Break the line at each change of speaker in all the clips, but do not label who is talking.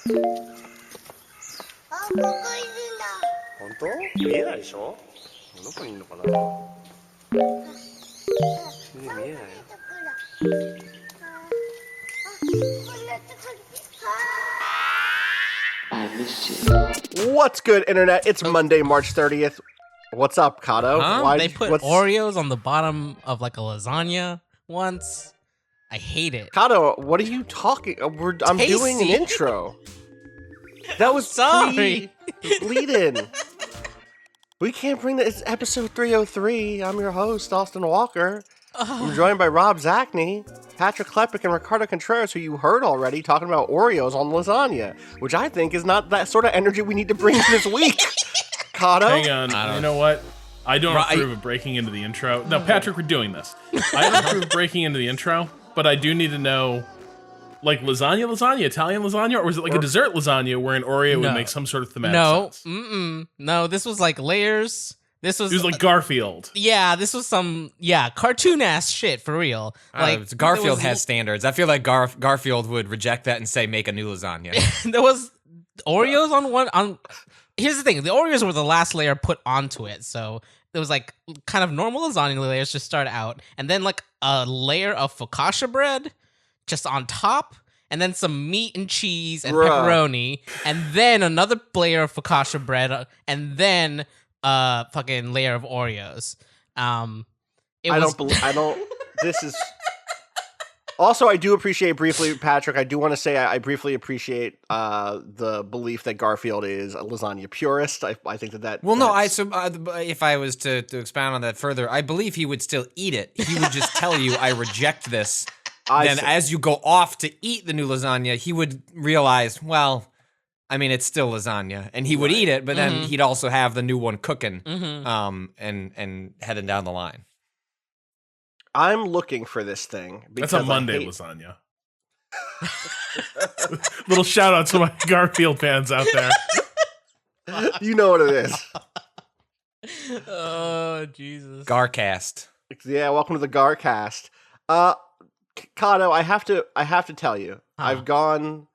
本当？見えないでしょ？どこにいるのかな？見えないよ。What's good, Internet? It's Monday, March 30th. What's up, Cado?
Huh? They put Oreos on the bottom of like a lasagna once. I hate it.
Cado, what are you talking? I'm doing an intro. That was
sorry.
Bleeding. We can't bring this. It's episode 303. I'm your host, Austin Walker. I'm joined by Rob Zachney, Patrick Klepek, and Ricardo Contreras, who you heard already talking about Oreos on lasagna, which I think is not that sort of energy we need to bring this week. Cado?
Hang on. You know what? I don't approve of breaking into the intro. No, Patrick, we're doing this. I don't approve of breaking into the intro, but I do need to know, like, lasagna, Italian lasagna, or was it like a dessert lasagna where an Oreo would make some sort of thematic sense?
No, this was like layers. It was
like Garfield.
Yeah, this was some cartoon-ass shit, for real. Like
Garfield has standards. I feel like Garfield would reject that and say, make a new lasagna.
There was Oreos on one. Here's the thing. The Oreos were the last layer put onto it. So there was like kind of normal lasagna layers to start out. And then like a layer of focaccia bread just on top. And then some meat and cheese and pepperoni. And then another layer of focaccia bread. And then fucking layer of Oreos.
This is... Also, I do appreciate briefly, Patrick, I do want to say I briefly appreciate the belief that Garfield is a lasagna purist. I think that...
Well, no, if I was to expound on that further, I believe he would still eat it. He would just tell you, I reject this. Then as you go off to eat the new lasagna, he would realize, well, I mean, it's still lasagna. And he would eat it, but then he'd also have the new one cooking and heading down the line.
I'm looking for this thing.
That's a Monday lasagna. Little shout out to my Garfield fans out there.
You know what it is.
Oh, Jesus.
Garcast.
Yeah, welcome to the Garcast. Cado, I have to tell you, I've gone,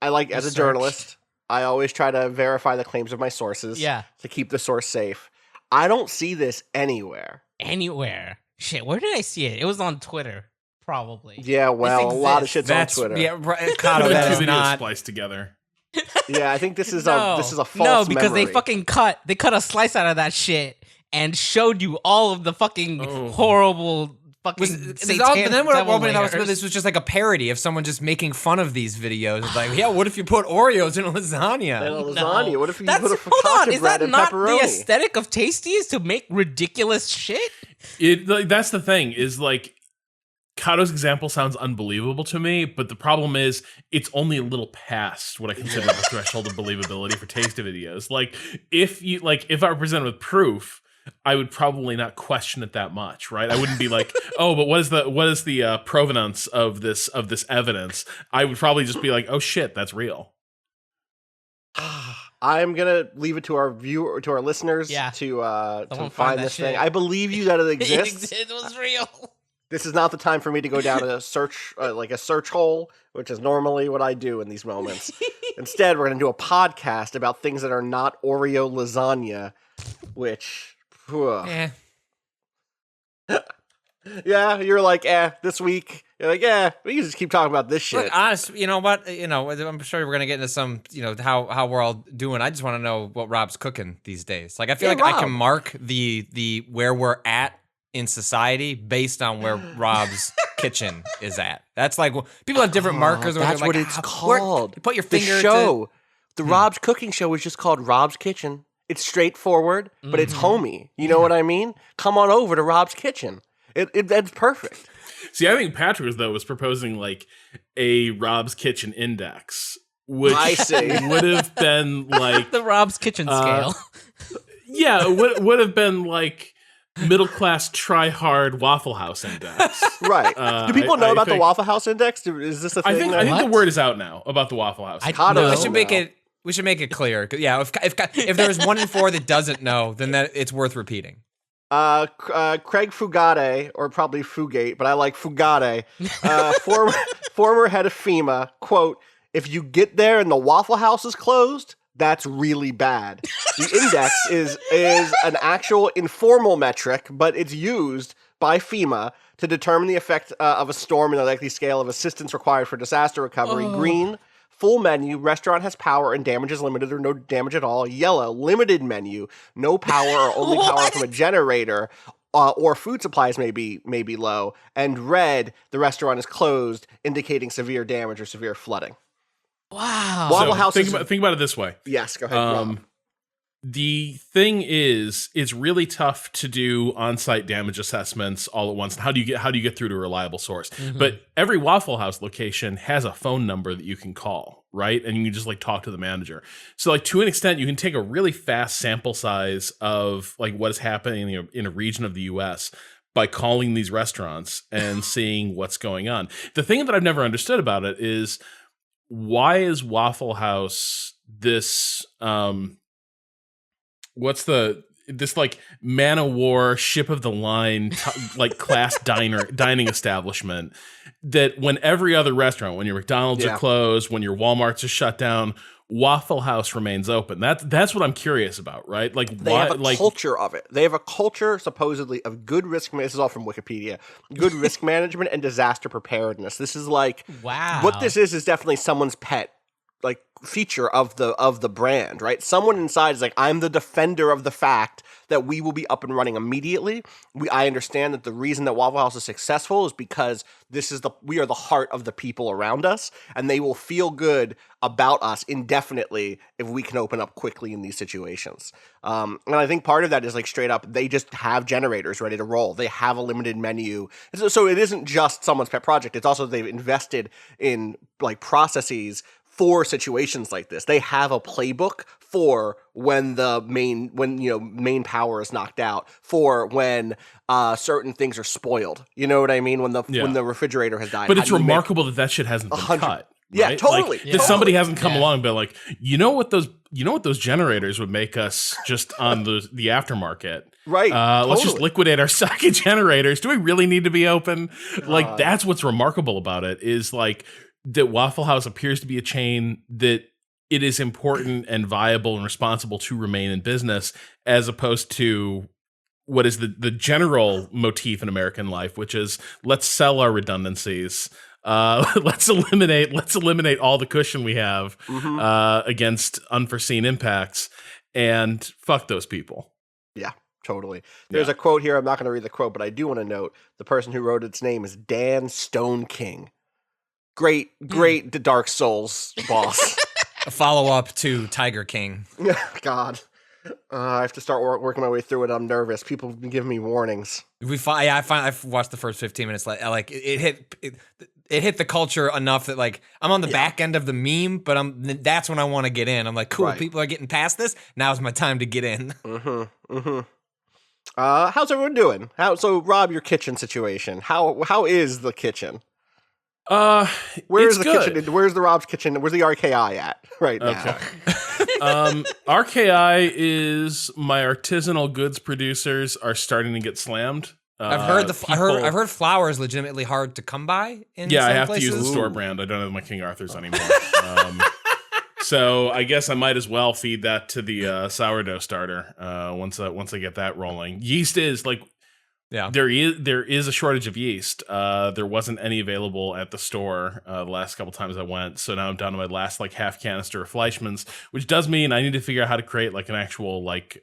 I like, as a journalist, I always try to verify the claims of my sources to keep the source safe. I don't see this anywhere.
Anywhere. Shit, where did I see it? It was on Twitter, probably.
Yeah, well, a lot of shit's on Twitter.
Yeah, Cado, that is not
spliced together.
Yeah, I think this is a false
No, because
memory.
they cut a slice out of that shit and showed you all of the fucking horrible fucking
this was just like a parody of someone just making fun of these videos. It's like, yeah, what if you put Oreos in a lasagna?
No. What if you put a focaccia bread and pepperoni? Is that not
the aesthetic of Tasties to make ridiculous shit?
That's the thing, is like, Cado's example sounds unbelievable to me, but the problem is it's only a little past what I consider the threshold of believability for Tasty videos. Like, if I were presented with proof, I would probably not question it that much, right? I wouldn't be like, oh, but what is the provenance of this evidence? I would probably just be like, oh shit, that's real.
I'm gonna leave it to our listeners to find this thing. I believe you that it exists.
It was real.
This is not the time for me to go down a search search hole, which is normally what I do in these moments. Instead, we're gonna do a podcast about things that are not Oreo lasagna, which. Yeah, you're like, this week. You're like, we can just keep talking about this shit.
Look, honest, you know what? I'm sure we're gonna get into some, how we're all doing. I just want to know what Rob's cooking these days. Like, I feel like Rob. I can mark the where we're at in society based on where Rob's kitchen is at. That's like, people have different markers.
That's what it's called.
Put your finger.
The Rob's cooking show is just called Rob's Kitchen. It's straightforward, but it's homey. You know what I mean? Come on over to Rob's Kitchen. That's perfect.
See, I think Patrick, though, was proposing like a Rob's Kitchen index, which would have been like
the Rob's Kitchen scale.
Yeah, it would have been like middle class try hard Waffle House index.
Right. Do people know about the Waffle House index? Is this a thing?
I think the word is out now about the Waffle House.
We should make it clear. Yeah, if there's 1 in 4 that doesn't know, then it's worth repeating.
Craig Fugate, or probably Fugate, but I like Fugate, former head of FEMA, quote, If you get there and the Waffle House is closed, that's really bad. The index is an actual informal metric, but it's used by FEMA to determine the effect of a storm in the likely scale of assistance required for disaster recovery. Green, full menu, restaurant has power and damage is limited or no damage at all. Yellow, limited menu, no power or only power from a generator. Or food supplies may be low. And red, the restaurant is closed, indicating severe damage or severe flooding.
Wow.
Waffle House
think about it this way.
Yes, go ahead.
The thing is, it's really tough to do on-site damage assessments all at once. How do you get through to a reliable source?
Mm-hmm.
But every Waffle House location has a phone number that you can call, right? And you can just like talk to the manager. So like to an extent, you can take a really fast sample size of like what is happening in a region of the U.S. by calling these restaurants and seeing what's going on. The thing that I've never understood about it is why is Waffle House this this like man of war, ship of the line, like class dining establishment that when every other restaurant, when your McDonald's are closed, when your Walmarts are shut down, Waffle House remains open. That's what I'm curious about, right? Like
they have a culture of it. They have a culture supposedly of good risk. This is all from Wikipedia. Good risk management and disaster preparedness. This is like what this is definitely someone's pet like feature of the brand, right? Someone inside is like, I'm the defender of the fact that we will be up and running immediately. I understand that the reason that Waffle House is successful is because we are the heart of the people around us, and they will feel good about us indefinitely if we can open up quickly in these situations. And I think part of that is like straight up, they just have generators ready to roll. They have a limited menu. So it isn't just someone's pet project. It's also they've invested in like processes for situations like this. They have a playbook for when main power is knocked out, for when certain things are spoiled. You know what I mean? When the refrigerator has died.
But it's remarkable that shit hasn't been cut. Right?
Yeah, totally.
Like, somebody hasn't come along and been like, you know what those generators would make us just on the aftermarket.
Right.
Let's just liquidate our stock of generators. Do we really need to be open? Like that's what's remarkable about it is like that Waffle House appears to be a chain that it is important and viable and responsible to remain in business, as opposed to what is the general motif in American life, which is let's sell our redundancies. Let's eliminate all the cushion we have against unforeseen impacts, and fuck those people. Yeah.
Totally. There's a quote here. I'm not going to read the quote, but I do want to note the person who wrote its name is Dan Stone King. Great Dark Souls boss.
A follow-up to Tiger King.
God. I have to start working my way through it. I'm nervous. People have been giving me warnings.
I've watched the first 15 minutes. Like it hit the culture enough that like I'm on the back end of the meme, but that's when I want to get in. I'm like, cool, people are getting past this. Now's my time to get in.
How's everyone doing? So Rob, your kitchen situation. How is the kitchen? Where's the
good.
kitchen? Where's the Rob's kitchen? Where's the RKI at right now?
Okay. RKI is my artisanal goods producers are starting to get slammed.
I've heard flour is legitimately hard to come by. I
have
places.
to use the store brand. I don't have my King Arthur's anymore. So I guess I might as well feed that to the sourdough starter once I get that rolling. Yeast is like. Yeah, there is a shortage of yeast. There wasn't any available at the store the last couple times I went, so now I'm down to my last like half canister of Fleischmann's, which does mean I need to figure out how to create like an actual like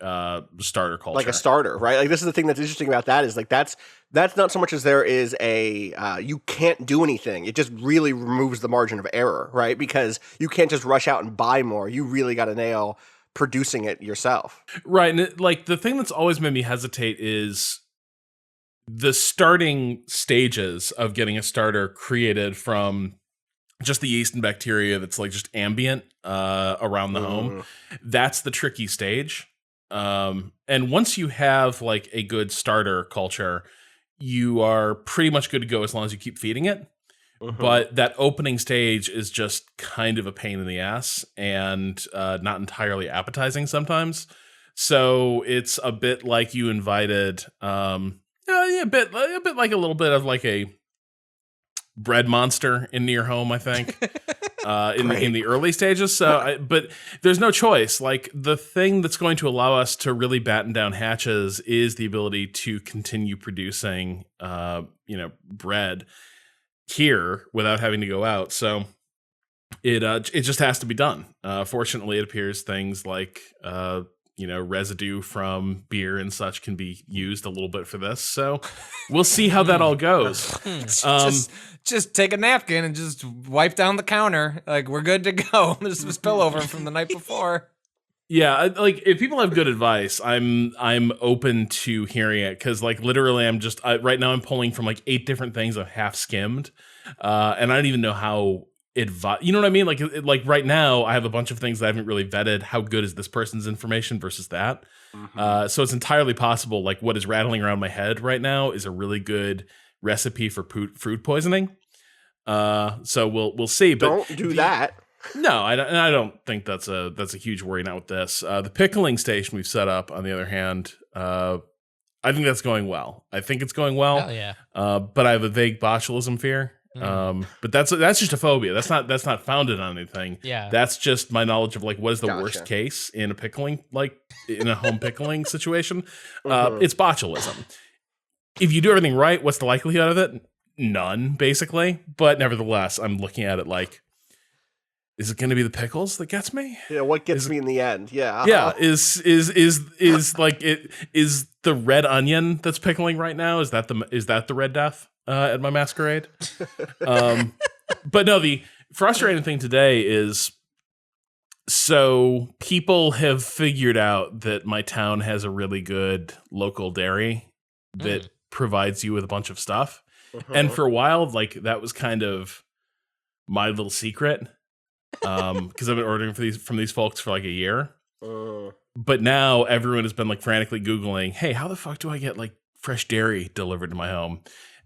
starter culture,
like a starter, right? Like this is the thing that's interesting about that is like that's not so much as there is a you can't do anything. It just really removes the margin of error, right? Because you can't just rush out and buy more. You really got to nail producing it yourself,
right? And like the thing that's always made me hesitate is the starting stages of getting a starter created from just the yeast and bacteria that's like just ambient around the home. That's the tricky stage. And once you have like a good starter culture, you are pretty much good to go as long as you keep feeding it. But that opening stage is just kind of a pain in the ass and not entirely appetizing sometimes. So it's a bit like you invited a bit like a little bit of like a bread monster into your home, I think. in the early stages. So, but there's no choice. Like the thing that's going to allow us to really batten down hatches is the ability to continue producing, bread here without having to go out. So it just has to be done. Fortunately, it appears things like residue from beer and such can be used a little bit for this. So we'll see how that all goes.
Just take a napkin and just wipe down the counter. Like, we're good to go. There's some spillover from the night before.
Yeah, like if people have good advice, I'm open to hearing it, because like literally right now I'm pulling from like 8 different things I've half skimmed, and I don't even know how you know what I mean? Like right now I have a bunch of things that I haven't really vetted. How good is this person's information versus that? Mm-hmm. So it's entirely possible. Like what is rattling around my head right now is a really good recipe for fruit poisoning. So we'll see. But
don't do that.
No, I don't think that's a huge worry. Not with this. The pickling station we've set up, on the other hand, I think that's going well. I think it's going well.
Hell yeah.
But I have a vague botulism fear. But that's just a phobia. That's not founded on anything.
Yeah.
That's just my knowledge of like what is the worst case in a pickling, like in a home pickling situation. It's botulism. If you do everything right, what's the likelihood of it? None, basically. But nevertheless, I'm looking at it like, is it going to be the pickles that gets me?
Yeah, what gets me in the end? Yeah.
Yeah, is like it is the red onion that's pickling right now? Is that the Red Death at my masquerade? But no, the frustrating thing today is, so people have figured out that my town has a really good local dairy that provides you with a bunch of stuff. And for a while, like that was kind of my little secret. Because I've been ordering from these folks for like a year. But now everyone has been like frantically Googling, hey, how the fuck do I get like fresh dairy delivered to my home?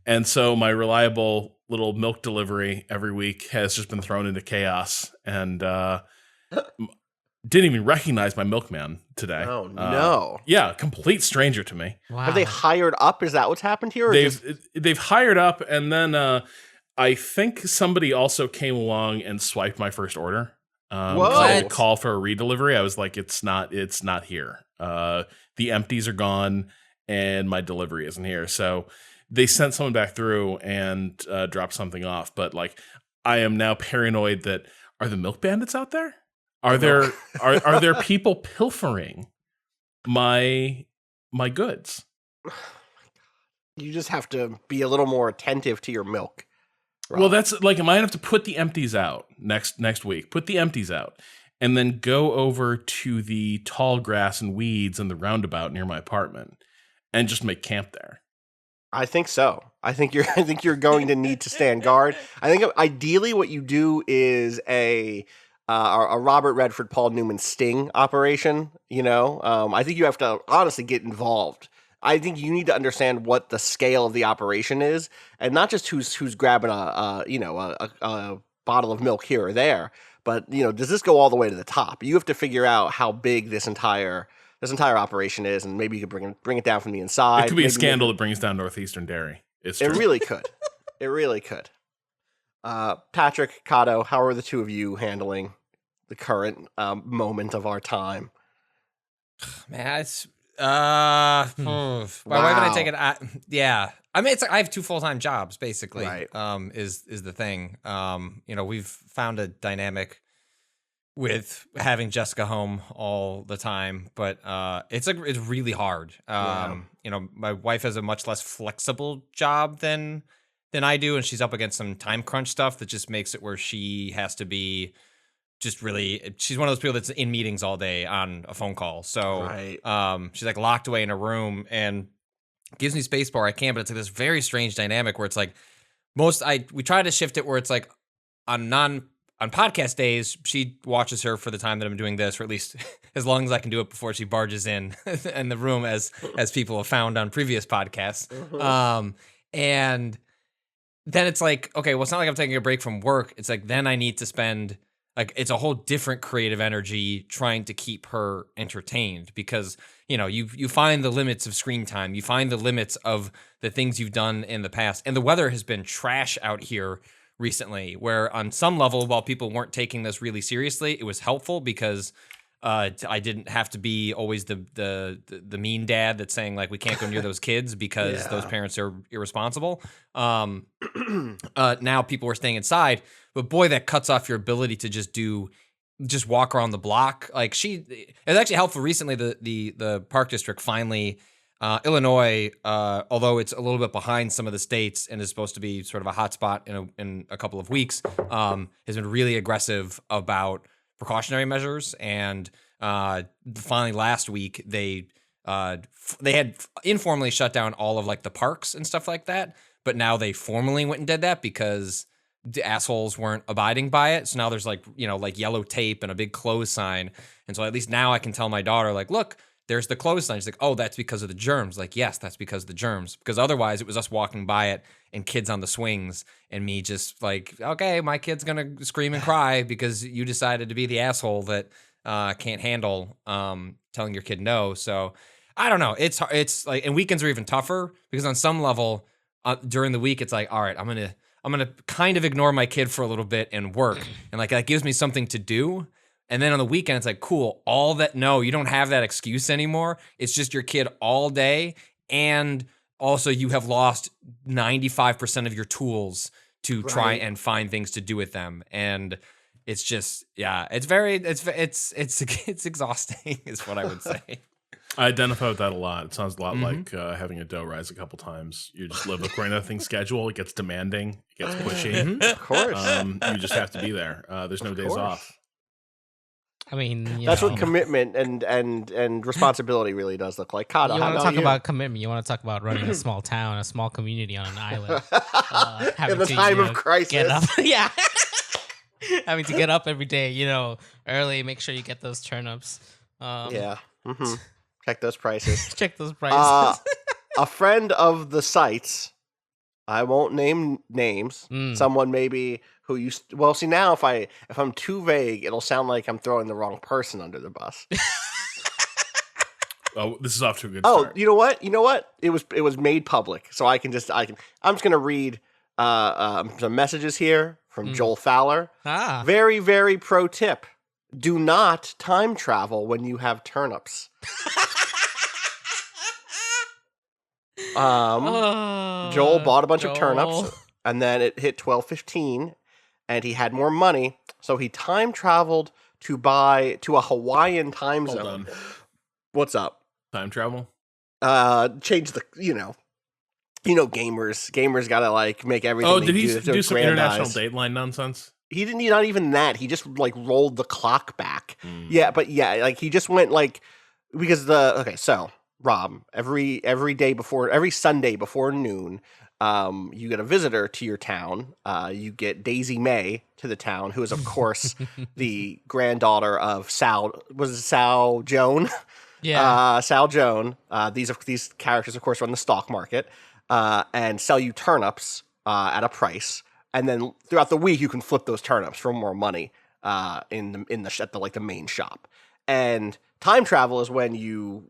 And so my reliable little milk delivery every week has just been thrown into chaos, and didn't even recognize my milkman today.
Oh no.
Yeah, complete stranger to me.
Wow.
Have they hired up? Is that what's happened here? Or
They've hired up, and then I think somebody also came along and swiped my first order. Whoa! I had a call for a redelivery. I was like, it's not here. The empties are gone, and my delivery isn't here. So they sent someone back through and dropped something off. But like, I am now paranoid that, are the milk bandits out there? Are there are there people pilfering my goods?
You just have to be a little more attentive to your milk. Rob.
Well, that's like, I might have to put the empties out next week. Put the empties out, and then go over to the tall grass and weeds in the roundabout near my apartment, and just make camp there.
I think so. I think you're going to need to stand guard. I think ideally what you do is a Robert Redford, Paul Newman sting operation. I think you have to honestly get involved. I think you need to understand what the scale of the operation is, and not just who's grabbing a bottle of milk here or there, but does this go all the way to the top? You have to figure out how big this entire operation is, and maybe you could bring it down from the inside.
It could be a scandal that brings down Northeastern Dairy. It's true.
It really could. It really could. Patrick, Cado, how are the two of you handling the current moment of our time?
Man, it's my wife and I take it. Yeah, I mean, I have 2 full-time jobs basically.
Right.
Is the thing. We've found a dynamic with having Jessica home all the time, but it's really hard. My wife has a much less flexible job than I do, and she's up against some time crunch stuff that just makes it where she has to be just really, she's one of those people that's in meetings all day on a phone call. So
right.
She's like locked away in a room and gives me spacebar. I can, but it's like this very strange dynamic where it's like we try to shift it where it's like on podcast days, she watches her for the time that I'm doing this, or at least as long as I can do it before she barges in the room, as people have found on previous podcasts. And then it's like, okay, well, it's not like I'm taking a break from work. It's like, then I need to spend, like, it's a whole different creative energy trying to keep her entertained, because, you find the limits of screen time. You find the limits of the things you've done in the past. And the weather has been trash out here recently, where on some level, while people weren't taking this really seriously, it was helpful because I didn't have to be always the mean dad that's saying like we can't go near those kids because those parents are irresponsible. Now people were staying inside, but boy, that cuts off your ability to just walk around the block. Like it was actually helpful recently. The park district finally. Illinois, although it's a little bit behind some of the states and is supposed to be sort of a hotspot in a couple of weeks, has been really aggressive about precautionary measures. And finally, last week they had informally shut down all of like the parks and stuff like that. But now they formally went and did that because the assholes weren't abiding by it. So now there's like yellow tape and a big close sign. And so at least now I can tell my daughter like, look. There's the close sign. She's like, oh, that's because of the germs. Like, yes, that's because of the germs. Because otherwise, it was us walking by it and kids on the swings and me just like, okay, my kid's going to scream and cry because you decided to be the asshole that can't handle telling your kid no. So I don't know. It's like, and weekends are even tougher because on some level during the week, it's like, all right, I'm going to kind of ignore my kid for a little bit and work. And like, that gives me something to do. And then on the weekend, it's like, cool, no, you don't have that excuse anymore. It's just your kid all day. And also you have lost 95% of your tools to try and find things to do with them. And it's just, it's exhausting is what I would say.
I identify with that a lot. It sounds a lot like having a dough rise a couple times. You just live according to that thing's schedule. It gets demanding. It gets pushy.
Of course.
You just have to be there. There's no days off.
I mean,
that's what commitment and responsibility really does look like. Cado,
you want to talk about commitment. You want to talk about running a small town, a small community on an island.
In the time of crisis.
Get up. Yeah. Having to get up every day, early, make sure you get those turnips.
Check those prices.
Check those prices.
A friend of the sites, I won't name names, someone maybe who used to, well, see, now if I'm too vague, it'll sound like I'm throwing the wrong person under the bus.
Oh, this is off to a good start.
Oh, you know what? It was made public, so I'm just gonna read some messages here from Joel Fowler. Very, very pro tip: do not time travel when you have turnips. Joel bought a bunch of turnips, and then it hit 12:15. And he had more money, so he time traveled to a Hawaiian time zone.
Hold on.
What's up?
Time travel?
Change the gamers gotta like make everything.
Oh, did he do some international dateline nonsense?
He didn't. Not even that. He just like rolled the clock back. Yeah, but yeah, like he just went like because so Rob, every Sunday before noon. You get a visitor to your town. You get Daisy May to the town, who is, of course, the granddaughter of Sal. Was it Sal Joan?
Yeah.
Sal Joan. These characters, of course, run the stock market and sell you turnips at a price. And then throughout the week, you can flip those turnips for more money at the main shop. And time travel is when you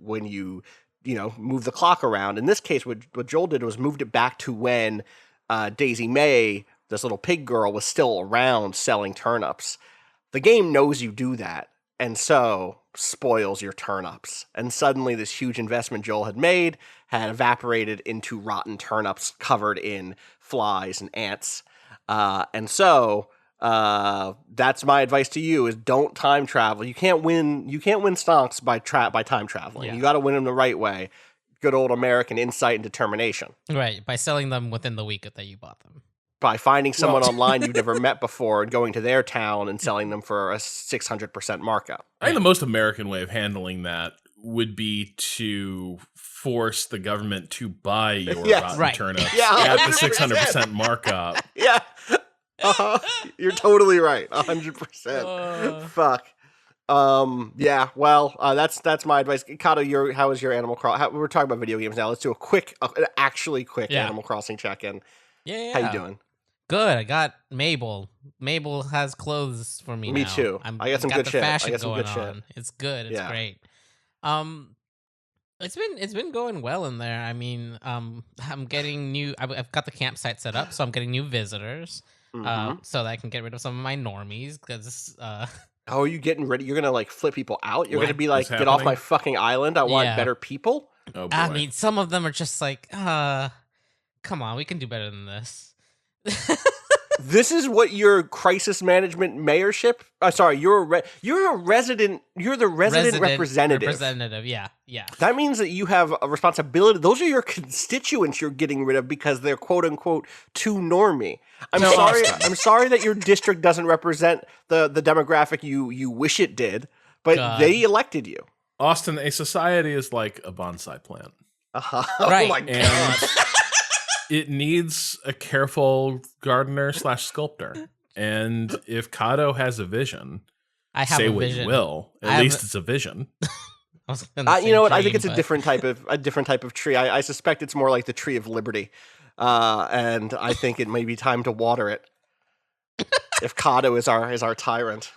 move the clock around. In this case, what Joel did was moved it back to when Daisy May, this little pig girl, was still around selling turnips. The game knows you do that, and so spoils your turnips. And suddenly this huge investment Joel had made had evaporated into rotten turnips covered in flies and ants. And so that's my advice to you: is don't time travel. You can't win stonks by time traveling. You got to win them the right way. Good old American insight and determination.
Right, by selling them within the week that you bought them.
By finding someone online you've never met before and going to their town and selling them for a 600% markup.
I think the most American way of handling that would be to force the government to buy your rotten turnips at the 600% markup.
Yeah. You're totally right. 100%. Fuck. Yeah. Well, that's my advice. Cado, how is your Animal Crossing? We're talking about video games now. Let's do a quick Animal Crossing check-in.
Yeah.
How you doing?
Good. I got Mabel. Mabel has clothes for me now.
Me too. I got some good shit.
It's good. It's great. It's been going well in there. I mean, I'm getting I've got the campsite set up, so I'm getting new visitors. so that I can get rid of some of my normies because
Oh, are you getting ready? You're gonna like flip people out? You're
What?
gonna be like,
What's
get off
happening?
my fucking island. I want
Yeah.
better people.
Oh boy.
I mean, some of them are just like, come on, we can do better than this.
This is what your crisis management mayorship. Sorry, you're a resident. You're the resident representative.
Representative, yeah.
That means that you have a responsibility. Those are your constituents you're getting rid of because they're quote unquote too normie. I'm
No,
sorry.
Austin.
I'm sorry that your district doesn't represent the demographic you wish it did, but
God.
they elected you.
Austin, a society is like a bonsai plant.
Oh
Right.
my god.
And it needs a careful gardener / sculptor. And if Cado has a vision,
I have
say
a
what
vision.
you will.
I
At
have
least
a-
it's a vision.
I was gonna say
You know what? I think
dream,
it's a
but-
different type of tree. I suspect it's more like the tree of liberty, and I think it may be time to water it. If Cado is our tyrant,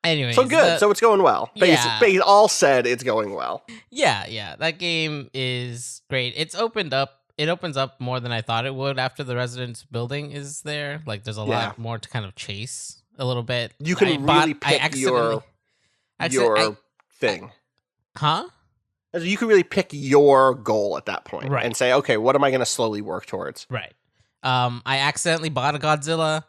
Anyways,
so good. So it's going well.
Yeah.
All said, it's going well.
yeah, that game is great. It opens up more than I thought it would after the residence building is there. Like, there's a
Yeah.
lot more to kind of chase a little bit.
You can really pick your thing.
Huh?
You can really pick your goal at that point,
Right.
and say, okay, what am I going to slowly work towards?
Right. I accidentally bought a Godzilla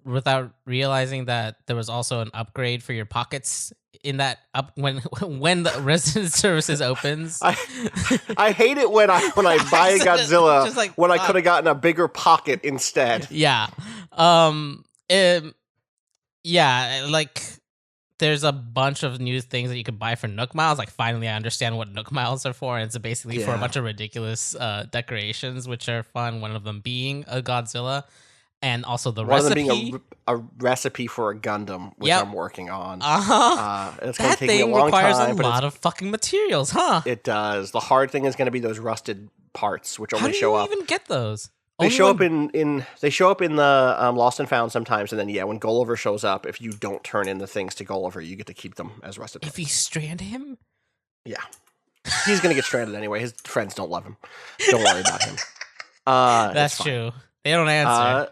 without realizing that there was also an upgrade for your pockets in that up when the resident services opens.
I hate it when I buy a Godzilla
Just like,
when I could have gotten a bigger pocket instead.
Yeah. Yeah, like there's a bunch of new things that you could buy for Nook Miles. Like, finally I understand what Nook Miles are for. And it's basically for a
Yeah.
bunch of ridiculous decorations, which are fun. One of them being a Godzilla. And also the
One
recipe.
of them being a recipe for a Gundam, which
Yep.
I'm working on.
Uh-huh.
It's going to
That
take me a
thing
long
requires
time,
a
but
lot of fucking materials, huh?
it does. The hard thing is going to be those rusted parts, which
How
only
do
show
you
up.
even get those?
They
Only
show
when-
up they show up in the Lost and Found sometimes, and then when Gulliver shows up, if you don't turn in the things to Gulliver, you get to keep them as rusted
If
parts.
you strand him?
Yeah, he's gonna get stranded anyway. His friends don't love him. Don't worry about him.
That's
it's fine.
true. They don't answer.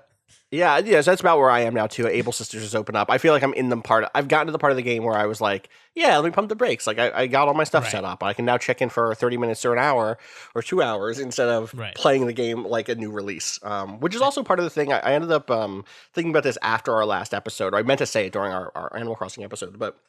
Yeah, so that's about where I am now too. Able Sisters has opened up. I feel like I'm in the part. I've gotten to the part of the game where I was like, yeah, let me pump the brakes. Like I got all my stuff
Right.
set up. I can now check in for 30 minutes or an hour or 2 hours instead of
Right.
playing the game like a new release. Which is also part of the thing. I ended up thinking about this after our last episode. Or I meant to say it during our Animal Crossing episode, but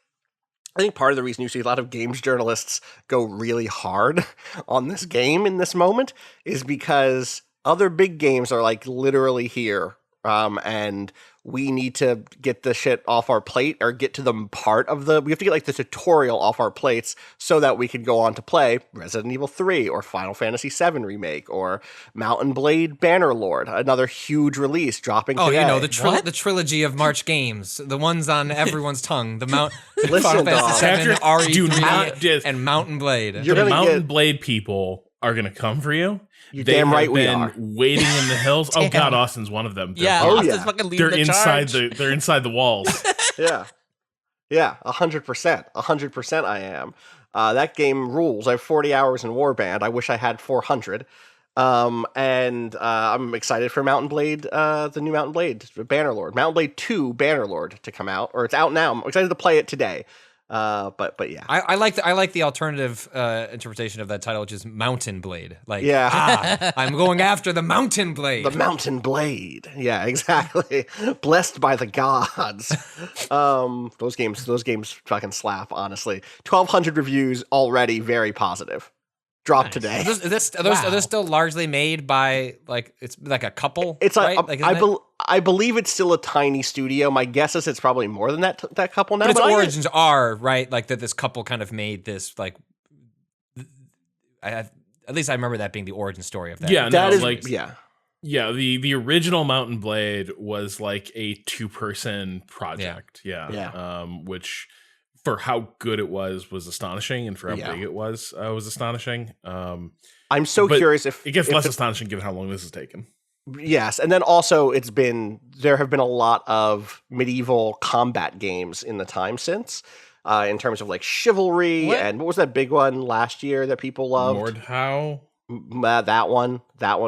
I think part of the reason you see a lot of games journalists go really hard on this game in this moment is because other big games are like literally here. And we need to get the shit off our plate or get to the part of we have to get like the tutorial off our plates so that we can go on to play Resident Evil 3 or Final Fantasy 7 Remake or Mountain Blade Bannerlord, another huge release dropping
Oh,
today.
you know, the trilogy of March games, the ones on everyone's tongue, the
Listen,
Final Fantasy
dog.
7,
Patrick, do
RE3,
not dis-
and Mountain Blade.
You're
The
gonna
Mountain
get-
Blade people are going to come for you.
You're
They
damn
have
right we
been
are.
waiting in the hills. Oh
Damn.
God, Austin's one of them.
Yeah,
Oh,
Austin's
yeah.
fucking leading
They're
the
inside
charge.
they're inside the walls.
Yeah. 100%. 100% I am. That game rules. I have 40 hours in Warband. I wish I had 400. And I'm excited for Mountain Blade, the new Mountain Blade, Bannerlord. Mountain Blade 2 Bannerlord to come out, or it's out now. I'm excited to play it today. But yeah.
I like the alternative interpretation of that title, which is Mountain Blade. Like,
Yeah.
I'm going after the Mountain Blade.
The Mountain Blade. Yeah, exactly. Blessed by the gods. Those games fucking slap, honestly. 1,200 reviews already, very positive. Dropped today.
Are those still largely made by it's like a couple?
It's
right?
like I believe it's still a tiny studio. My guess is it's probably more than that couple now.
But its
I-
origins are right, like that. This couple kind of made this at least I remember that being the origin story of that.
Yeah,
that
no,
is
like
yeah.
Yeah, the original Mountain Blade was like a 2-person project. Yeah. Which for how good it was astonishing, and for how big it was astonishing.
I'm so
but
curious if
it gets
if
less astonishing given how long this has taken.
Yes, and then also there have been a lot of medieval combat games in the time since, in terms of like chivalry
What?
and what was that big one last year that people loved?
Mordhau.
That one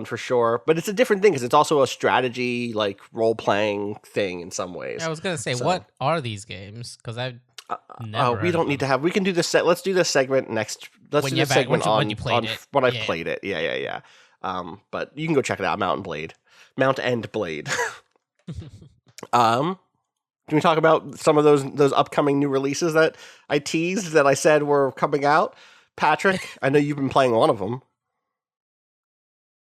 for sure. But it's a different thing because it's also a strategy, like role playing thing in some ways.
I was gonna say,
So-
what are these games? Because I've never.
we don't need to have. We can do this. Let's do this segment next. Let's
When
do
you
this
back-
segment
when you played it.
when I've
Yeah.
played it. Yeah. But you can go check it out. Mount End Blade. Can we talk about some of those upcoming new releases that I teased that I said were coming out? Patrick, I know you've been playing one of them.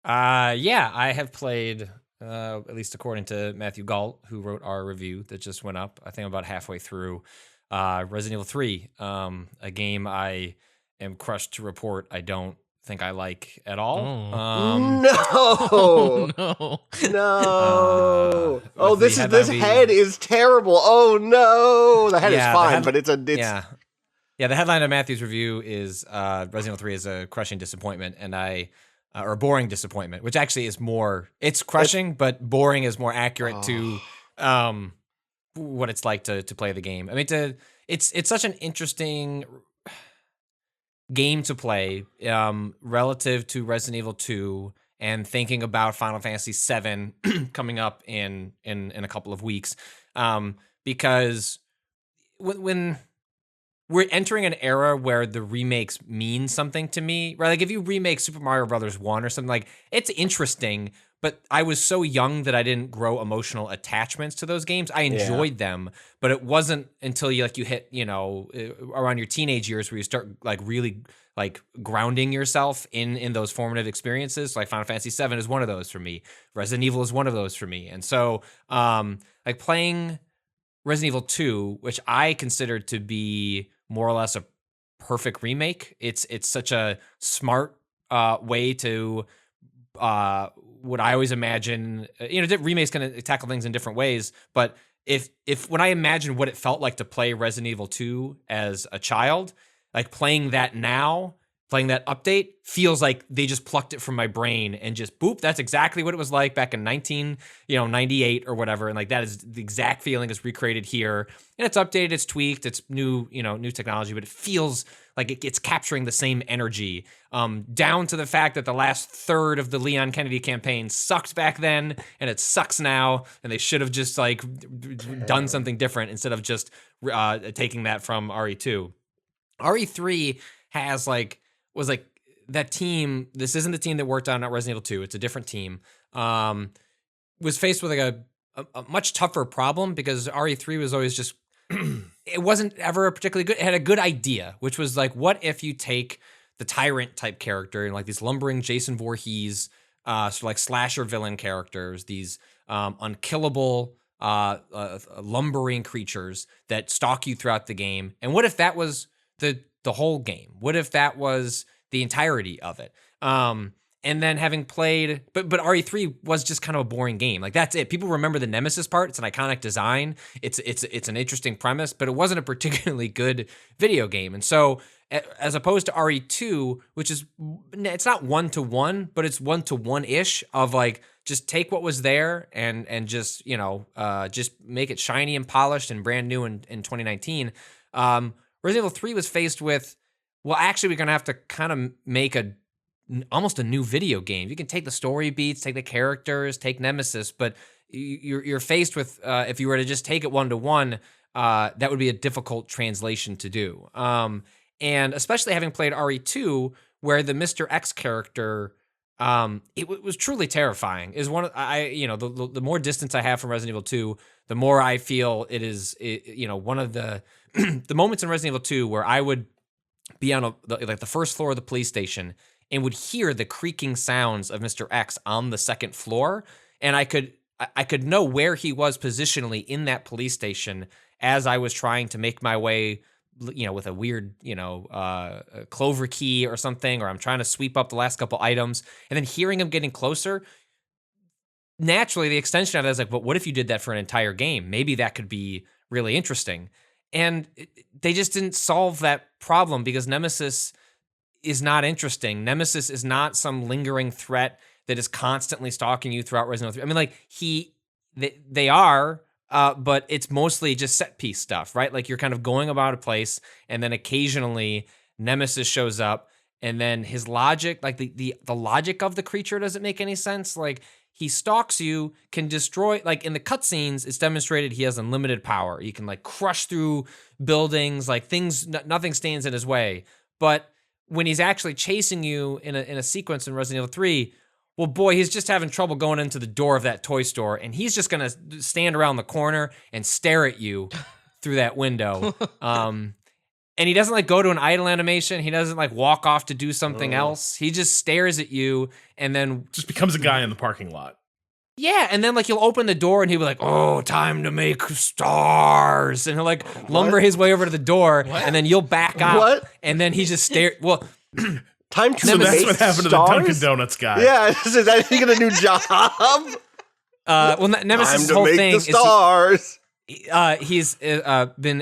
Yeah, I have played, at least according to Matthew Galt, who wrote our review that just went up. I think I'm about halfway through Resident Evil 3, a game I am crushed to report I don't think I like at all.
No,
No.
no.
With
This
the
head is terrible. Oh no, the head
Yeah,
is fine, but it's
yeah. The headline of Matthew's review is Resident Evil 3 is a crushing disappointment, and or a boring disappointment, which actually is more. It's crushing, but boring is more accurate to what it's like to play the game. I mean, it's such an interesting game to play relative to Resident Evil 2, and thinking about Final Fantasy 7 coming up in a couple of weeks, because when we're entering an era where the remakes mean something to me, right? Like if you remake Super Mario Brothers 1 or something, like it's interesting, but I was so young that I didn't grow emotional attachments to those games. I enjoyed them, but it wasn't until you hit, around your teenage years where you start like really like grounding yourself in those formative experiences. Like Final Fantasy 7 is one of those for me. Resident Evil is one of those for me. And so like playing Resident Evil 2, which I considered to be more or less a perfect remake. It's such a smart way to what I always imagine. Remakes can tackle things in different ways, but if when I imagine what it felt like to play Resident Evil 2 as a child, like playing that now, playing that update feels like they just plucked it from my brain and just boop. That's exactly what it was like back in 1998 or whatever. And like that is the exact feeling is recreated here. And it's updated, it's tweaked, it's new technology, but it feels like it's capturing the same energy. Down to the fact that the last third of the Leon Kennedy campaign sucked back then, and it sucks now. And they should have just like done something different instead of just taking that from RE2. RE3 was that team. This isn't the team that worked on Resident Evil 2. It's a different team. Was faced with like a much tougher problem because RE3 was always just, it wasn't ever particularly good. It had a good idea, which was like, what if you take the tyrant type character and like these lumbering Jason Voorhees, so like slasher villain characters, these unkillable lumbering creatures that stalk you throughout the game. And what if that was the whole game? What if that was the entirety of it? And then having played, but RE3 was just kind of a boring game. Like that's it. People remember the Nemesis part. It's an iconic design. It's an interesting premise, but it wasn't a particularly good video game. And so as opposed to RE2, which is, it's not 1-to-1, but it's 1-to-1-ish of like, just take what was there and just, just make it shiny and polished and brand new in 2019. Resident Evil 3 was faced with, well, actually, we're going to have to kind of make almost a new video game. You can take the story beats, take the characters, take Nemesis, but you're faced with, if you were to just take it 1-to-1, that would be a difficult translation to do. And especially having played RE2, where the Mr. X character, it was truly terrifying. Is one of the more distance I have from Resident Evil 2, the more I feel it is one of the the moments in Resident Evil 2 where I would be on the first floor of the police station and would hear the creaking sounds of Mr. X on the second floor, and I could know where he was positionally in that police station as I was trying to make my way, with a weird, a clover key or something, or I'm trying to sweep up the last couple items, and then hearing him getting closer. Naturally, the extension of that is like, but what if you did that for an entire game? Maybe that could be really interesting. And they just didn't solve that problem because Nemesis is not interesting. Nemesis is not some lingering threat that is constantly stalking you throughout Resident Evil 3. I mean, like they are, but it's mostly just set piece stuff, right? Like you're kind of going about a place, and then occasionally Nemesis shows up, and then his logic, like the logic of the creature doesn't make any sense. Like he stalks you, can destroy, like in the cutscenes, it's demonstrated he has unlimited power. He can like crush through buildings, like things, nothing stands in his way. But when he's actually chasing you in a sequence in Resident Evil 3, well, boy, he's just having trouble going into the door of that toy store, and he's just gonna stand around the corner and stare at you through that window. And he doesn't like go to an idle animation. He doesn't like walk off to do something else. He just stares at you and then
Just becomes a guy in the parking lot.
yeah, and then like he'll open the door and he'll be like, "Oh, time to make stars," and he'll like lumber his way over to the door, and then you'll back out,
What?
and then he just stare. Well,
Time to
So
make
that's what happened to the
stars?
Dunkin' Donuts guy.
Yeah, is that he get a new job?
well, Nemesis'
Time to
whole
make
thing
the
is
stars.
he's been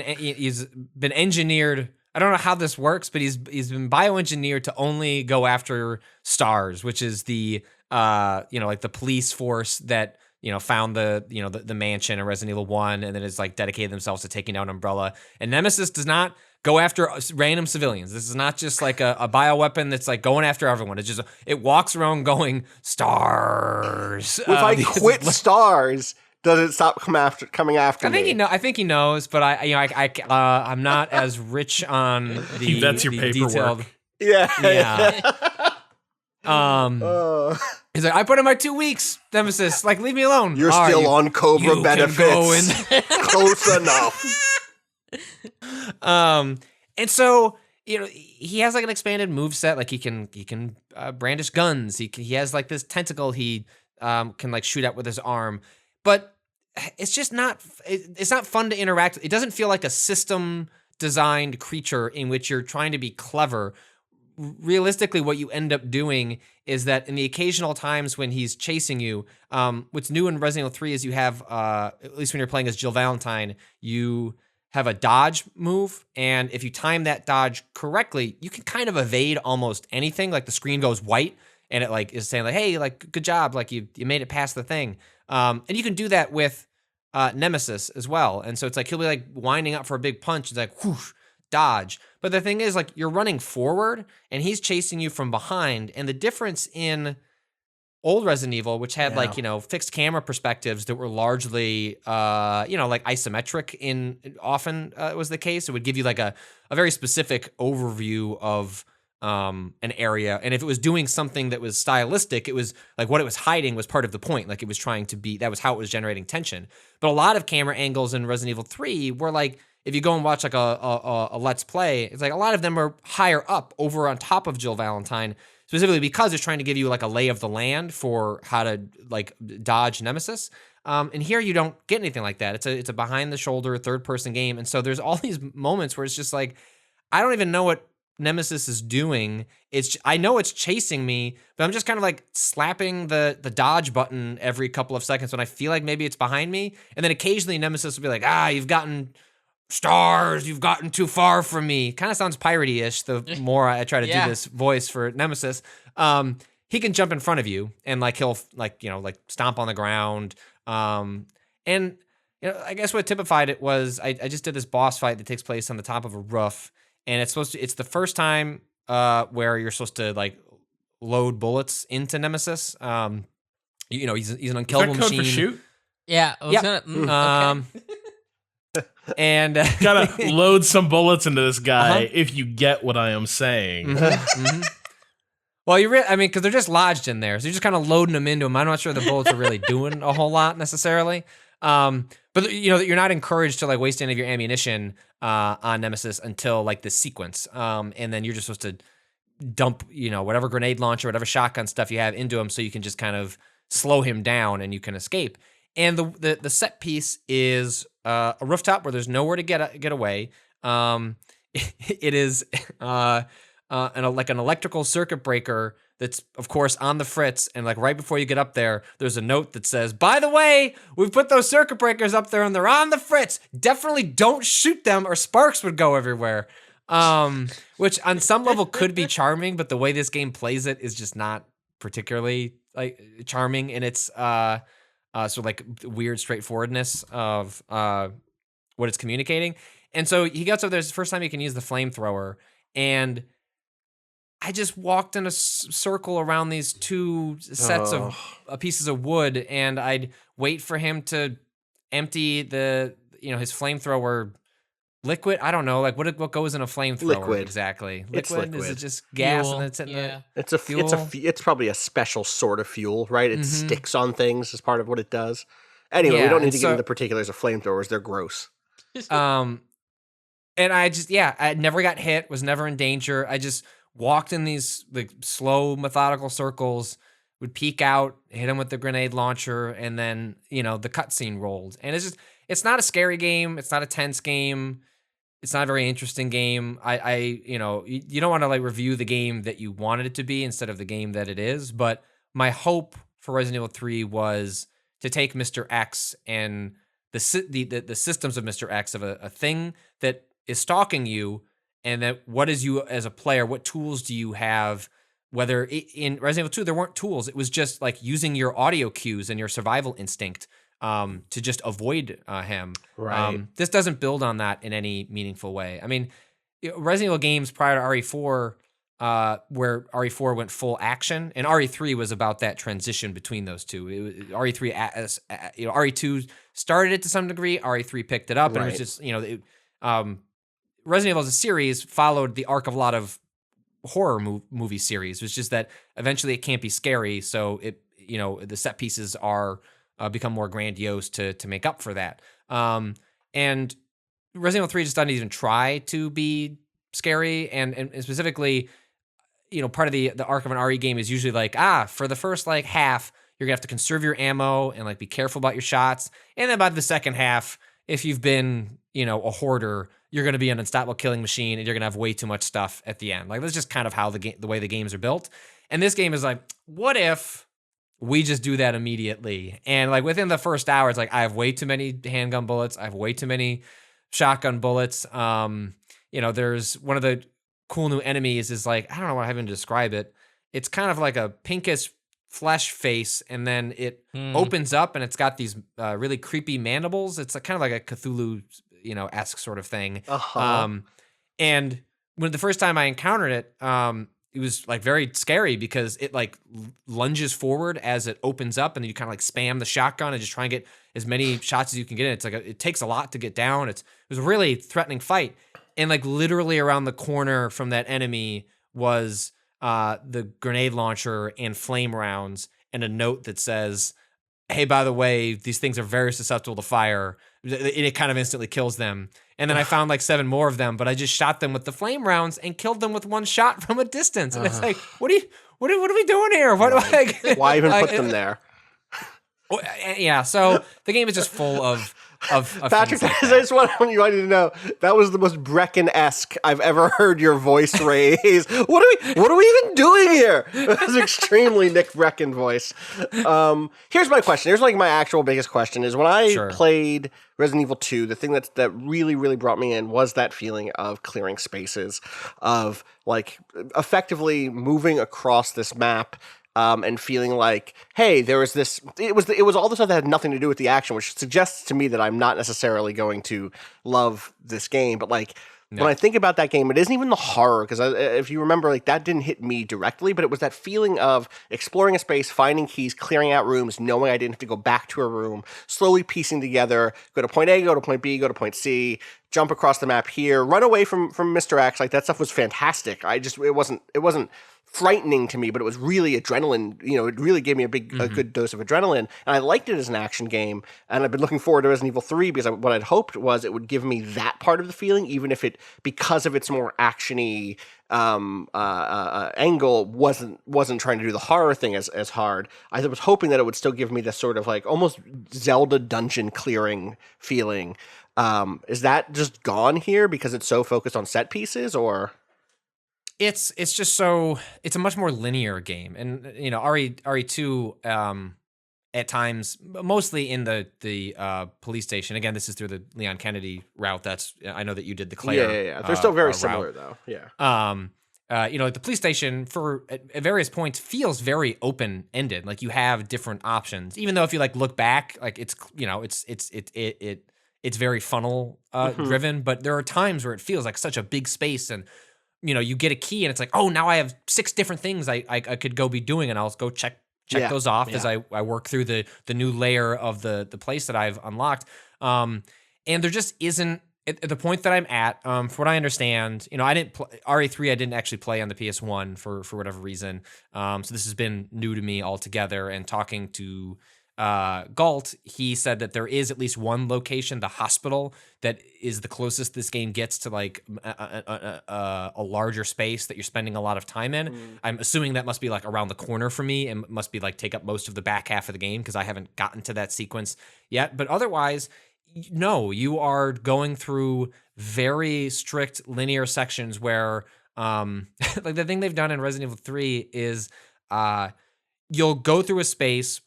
engineered. I don't know how this works, but he's been bioengineered to only go after stars, which is the like the police force that found the mansion in Resident Evil 1 and then is like dedicated themselves to taking down Umbrella. And Nemesis does not go after random civilians. This is not just like a bioweapon that's like going after everyone. It's just it walks around going stars.
If I quit stars, does it stop coming after
I think
me?
I think he knows, but I'm not as rich on the.
He vets your
the
paperwork.
detailed.
Yeah.
Yeah. He's like, I put in my 2 weeks, Nemesis. Like, leave me alone.
You're
All right,
still on Cobra
you
benefits.
can go
Close enough.
And so he has like an expanded move set. Like he can brandish guns. He has like this tentacle he can like shoot at with his arm, but it's just not. It's not fun to interact. It doesn't feel like a system designed creature in which you're trying to be clever. Realistically, what you end up doing is that in the occasional times when he's chasing you, what's new in Resident Evil 3 is you have, at least when you're playing as Jill Valentine, you have a dodge move, and if you time that dodge correctly, you can kind of evade almost anything. Like the screen goes white, and it like is saying like, "Hey, like good job, like you made it past the thing." And you can do that with Nemesis as well. And so it's like he'll be like winding up for a big punch. It's like whoosh, dodge. But the thing is, like you're running forward, and he's chasing you from behind. And the difference in old Resident Evil, which had like fixed camera perspectives that were largely like isometric often was the case. It would give you like a very specific overview of an area, and if it was doing something that was stylistic, it was like what it was hiding was part of the point. Like it was trying to be, that was how it was generating tension. But a lot of camera angles in Resident Evil 3 were like, if you go and watch like a Let's Play, it's like a lot of them are higher up over on top of Jill Valentine, specifically because it's trying to give you like a lay of the land for how to like dodge Nemesis. And here you don't get anything like that. It's a behind the shoulder third person game. And so there's all these moments where it's just like, I don't even know what Nemesis is doing. I know it's chasing me, but I'm just kind of like slapping the dodge button every couple of seconds when I feel like maybe it's behind me. And then occasionally Nemesis will be like, you've gotten stars, you've gotten too far from me. Kind of sounds piratey-ish the more I try to do this voice for Nemesis. He can jump in front of you and like he'll like stomp on the ground. And I guess what typified it was I just did this boss fight that takes place on the top of a roof, and it's the first time where you're supposed to like load bullets into Nemesis. He's an unkillable
Is that code
machine.
for shoot?
Yeah. I was gonna, okay.
And
Gotta load some bullets into this guy if you get what I am saying.
Well, because they're just lodged in there, so you're just kind of loading them into them. I'm not sure the bullets are really doing a whole lot necessarily. But you're not encouraged to like waste any of your ammunition on Nemesis until like this sequence, and then you're just supposed to dump whatever grenade launcher, whatever shotgun stuff you have into him, so you can just kind of slow him down and you can escape. And the set piece is a rooftop where there's nowhere to get away. It is an electrical circuit breaker that's of course on the fritz, and like right before you get up there, there's a note that says, "By the way, we've put those circuit breakers up there and they're on the fritz. Definitely don't shoot them or sparks would go everywhere." Which on some level could be charming, but the way this game plays it is just not particularly like charming in its sort of like weird straightforwardness of what it's communicating. And so he gets up there. It's the first time he can use the flamethrower, and I just walked in a circle around these two sets of pieces of wood, and I'd wait for him to empty his flamethrower liquid. I don't know, like what goes in a flamethrower
Liquid.
exactly?
It's
Liquid? Is it
liquid.
just gas
Fuel,
and it's in
yeah.
It's probably a special sort of fuel, right? It sticks on things as part of what it does. Anyway, we
Yeah,
don't need
and
to get
so-
into the particulars of flamethrowers. They're gross.
And I never got hit, was never in danger. I just walked in these like slow, methodical circles, would peek out, hit him with the grenade launcher, and then, the cutscene rolled. And it's not a scary game. It's not a tense game. It's not a very interesting game. You don't want to like review the game that you wanted it to be instead of the game that it is. But my hope for Resident Evil 3 was to take Mr. X and the systems of Mr. X, of a thing that is stalking you, and that what is you as a player, what tools do you have? Whether in Resident Evil 2 there weren't tools, it was just like using your audio cues and your survival instinct to just avoid him.
Right.
This doesn't build on that in any meaningful way. I mean, Resident Evil games prior to RE4, where RE4 went full action, and RE3 was about that transition between those two. RE3, RE2 started it to some degree. RE3 picked it up, and it was just Resident Evil as a series followed the arc of a lot of horror movie series. It's just that eventually it can't be scary, so the set pieces are become more grandiose to make up for that. And Resident Evil 3 just doesn't even try to be scary, and specifically, part of the arc of an RE game is usually like, for the first like half, you're gonna have to conserve your ammo and like be careful about your shots, and then about the second half, if you've been a hoarder, you're going to be an unstoppable killing machine, and you're going to have way too much stuff at the end. Like, that's just kind of how the way the games are built. And this game is like, what if we just do that immediately? And like within the first hour, it's like, I have way too many handgun bullets. I have way too many shotgun bullets. There's one of the cool new enemies is like, I don't know how to describe it. It's kind of like a pinkish flesh face, and then it opens up, and it's got these really creepy mandibles. It's kind of like a Cthulhu esque sort of thing. And when the first time I encountered it, it was like very scary because it like lunges forward as it opens up, and then you kind of like spam the shotgun and just try and get as many shots as you can get in. It's like it takes a lot to get down. It was a really threatening fight, and like literally around the corner from that enemy was the grenade launcher and flame rounds, and a note that says, hey, by the way, these things are very susceptible to fire. It kind of instantly kills them. And then I found like 7 more of them, but I just shot them with the flame rounds and killed them with one shot from a distance. And it's like, what are we doing here?
Why even put them there?
Yeah, so the game is just full of
Patrick,
like
I just want you to know that was the most Brecken-esque I've ever heard your voice raise. What are we even doing here? That was extremely Nick Brecken voice. Here's my question. Here's like my actual biggest question is when I played Resident Evil 2, the thing that really, really brought me in was that feeling of clearing spaces, of like effectively moving across this map. And feeling like, hey, there was this. It was all the stuff that had nothing to do with the action, which suggests to me that I'm not necessarily going to love this game. But like when I think about that game, it isn't even the horror, because if you remember, like that didn't hit me directly, but it was that feeling of exploring a space, finding keys, clearing out rooms, knowing I didn't have to go back to a room, slowly piecing together, go to point A, go to point B, go to point C, jump across the map here, run away from Mr. X. Like that stuff was fantastic. It wasn't frightening to me, but it was really adrenaline. It really gave me a good dose of adrenaline, and I liked it as an action game. And I've been looking forward to Resident Evil 3 because what I'd hoped was it would give me that part of the feeling, even if it, because of its more actiony angle, wasn't trying to do the horror thing as hard. I was hoping that it would still give me this sort of like almost Zelda dungeon clearing feeling. Is that just gone here because it's so focused on set pieces, or?
It's just so it's a much more linear game, and RE2 at times, mostly in the police station. Again, this is through the Leon Kennedy route. I know that you did the Claire.
Yeah. They're still very similar though. Yeah.
Like the police station at various points feels very open ended. Like you have different options, even though if you like look back, like it's very funnel driven. But there are times where it feels like such a big space and you get a key and it's like, oh, now I have 6 different things I could go be doing, and I'll go check those off as I work through the new layer of the place that I've unlocked. And there just isn't, at the point that I'm at, for what I understand, I didn't RE3. I didn't actually play on the PS1 for whatever reason. So this has been new to me altogether. And talking to Galt, he said that there is at least one location, the hospital, that is the closest this game gets to like a larger space that you're spending a lot of time in. I'm assuming that must be like around the corner for me and must be like take up most of the back half of the game because I haven't gotten to that sequence yet. But otherwise, no, you are going through very strict linear sections where like the thing they've done in Resident Evil 3 is you'll go through a space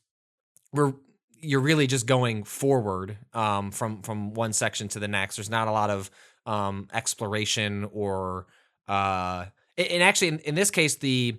where you're really just going forward from one section to the next. There's not a lot of exploration or and actually in this case it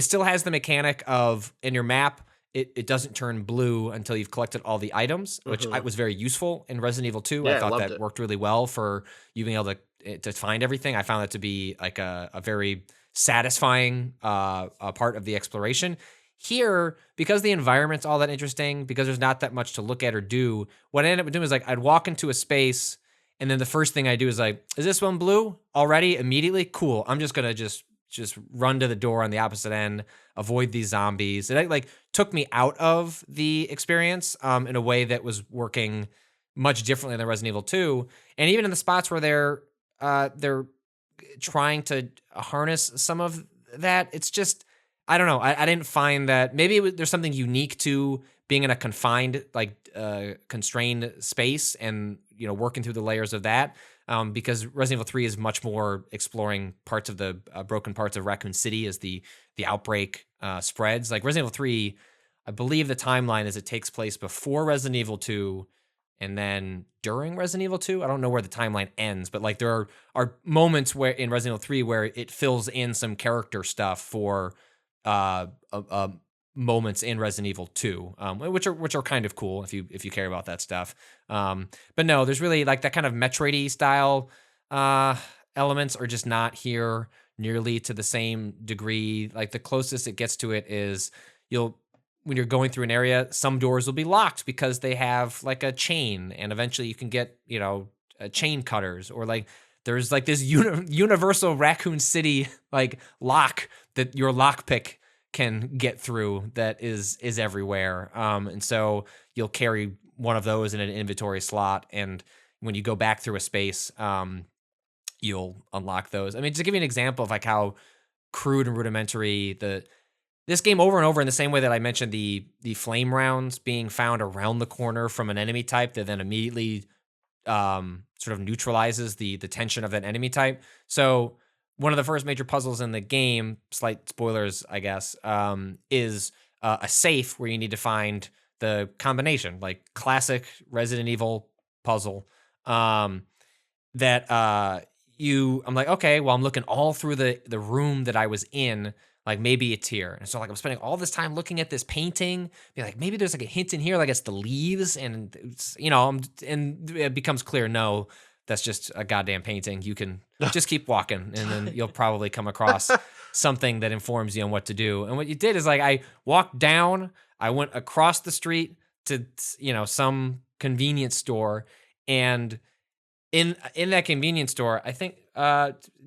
still has the mechanic of in your map it doesn't turn blue until you've collected all the items, which was very useful in Resident Evil 2.
Yeah,
I thought that
it
worked really well for you being able to find everything. I found that to be like a very satisfying part of the exploration. Here, because the environment's all that interesting, because there's not that much to look at or do, what I ended up doing is like I'd walk into a space, and then the first thing I do is like, is this one blue already? Immediately? Cool. I'm just gonna just run to the door on the opposite end, avoid these zombies. It like took me out of the experience in a way that was working much differently than Resident Evil 2. And even in the spots where they're trying to harness some of that, it's just, I don't know. I didn't find that. Maybe there's something unique to being in a confined, like constrained space and working through the layers of that. Because Resident Evil 3 is much more exploring parts of the broken parts of Raccoon City as the outbreak spreads. Like Resident Evil 3, I believe the timeline is it takes place before Resident Evil 2 and then during Resident Evil 2. I don't know where the timeline ends, but like there are moments where in Resident Evil 3 where it fills in some character stuff for moments in Resident Evil 2, which are kind of cool if you care about that stuff. But no, there's really like that kind of Metroid-y style elements are just not here nearly to the same degree. Like the closest it gets to it is when you're going through an area, some doors will be locked because they have like a chain, and eventually you can get chain cutters, or like there's like this universal Raccoon City like lock that your lockpick can get through that is everywhere. And so you'll carry one of those in an inventory slot, and when you go back through a space, you'll unlock those. I mean, to give you an example of like how crude and rudimentary this game over and over, in the same way that I mentioned the flame rounds being found around the corner from an enemy type that then immediately sort of neutralizes the tension of that enemy type. So one of the first major puzzles in the game, slight spoilers, I guess, is a safe where you need to find the combination, like classic Resident Evil puzzle. I'm like, okay, well, I'm looking all through the room that I was in, like maybe it's here. And so like I'm spending all this time looking at this painting, be like, maybe there's like a hint in here, like it's the leaves, and it's, and it becomes clear, no, that's just a goddamn painting. You can just keep walking, and then you'll probably come across something that informs you on what to do. And what you did is like I walked down, I went across the street to some convenience store, and in that convenience store, I think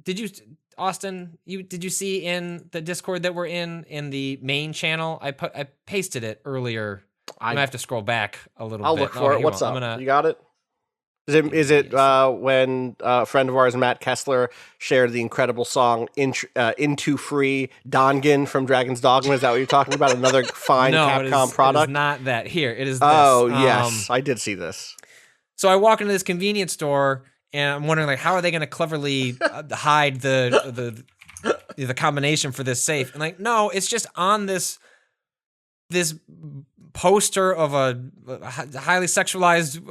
did you, Austin, did you see in the Discord that we're in the main channel? I pasted it earlier. I might have to scroll back a little bit.
I'll look for it. What's up? You got it? Is it when a friend of ours, Matt Kessler, shared the incredible song Into Free Dongan from Dragon's Dogma? Is that what you're talking about? Another fine Capcom product?
It is not that. Here, it is this.
Oh, yes. I did see this.
So I walk into this convenience store, and I'm wondering, like, how are they going to cleverly hide the combination for this safe? And like, no, it's just on this poster of a highly sexualized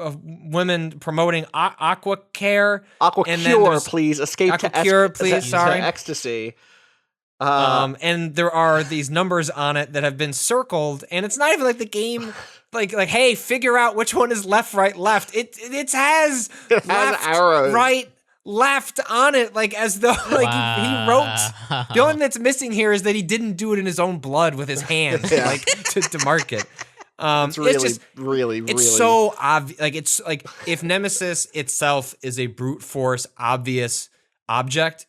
women promoting aqua care.
Aqua Cure, please. Escape
Aqua Cure, please. Sorry.
To ecstasy.
And there are these numbers on it that have been circled, and it's not even like the game, like hey, figure out which one is left, right, left. It has left,
arrows,
right, laughed on it like as though like he wrote. The only thing that's missing here is that he didn't do it in his own blood with his hands, like to mark it.
It's really,
it's just,
really,
it's
really
so obvious. Like it's like if Nemesis itself is a brute force obvious object,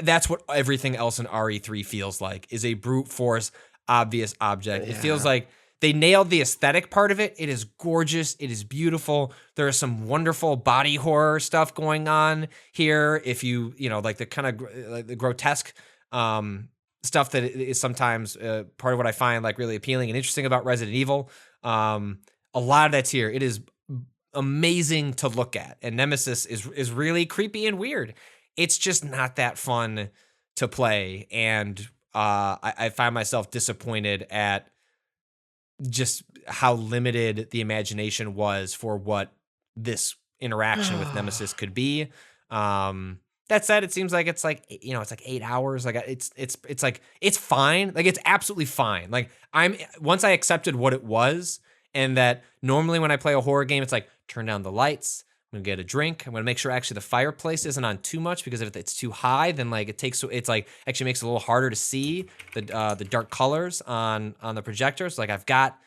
that's what everything else in RE3 feels like, is a brute force obvious object. It feels like they nailed the aesthetic part of it. It is gorgeous. It is beautiful. There is some wonderful body horror stuff going on here. If you know, like the kind of like the grotesque stuff that is sometimes part of what I find like really appealing and interesting about Resident Evil. A lot of that's here. It is amazing to look at. And Nemesis is really creepy and weird. It's just not that fun to play. And I find myself disappointed at just how limited the imagination was for what this interaction with Nemesis could be. That said, it seems like it's like, you know, it's like 8 hours. Like it's like, it's fine. Like it's absolutely fine. Like once I accepted what it was, and that normally when I play a horror game, it's like, turn down the lights. I'm gonna get a drink. I'm gonna make sure actually the fireplace isn't on too much, because if it's too high, then like it's like actually makes it a little harder to see the dark colors on the projector. So like I've got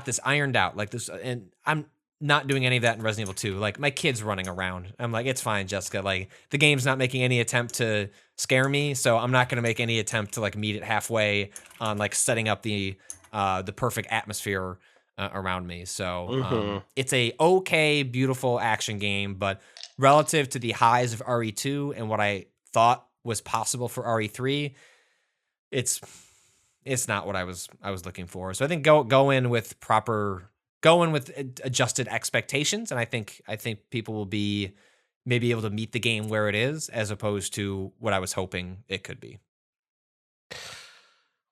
this ironed out like this, and I'm not doing any of that in Resident Evil 2. Like my kid's running around. I'm like, it's fine, Jessica. Like the game's not making any attempt to scare me, so I'm not gonna make any attempt to like meet it halfway on like setting up the perfect atmosphere around me. So it's a okay, beautiful action game, but relative to the highs of RE2 and what I thought was possible for RE3, it's not what I was looking for. So I think go in with adjusted expectations, and I think people will be maybe able to meet the game where it is, as opposed to what I was hoping it could be.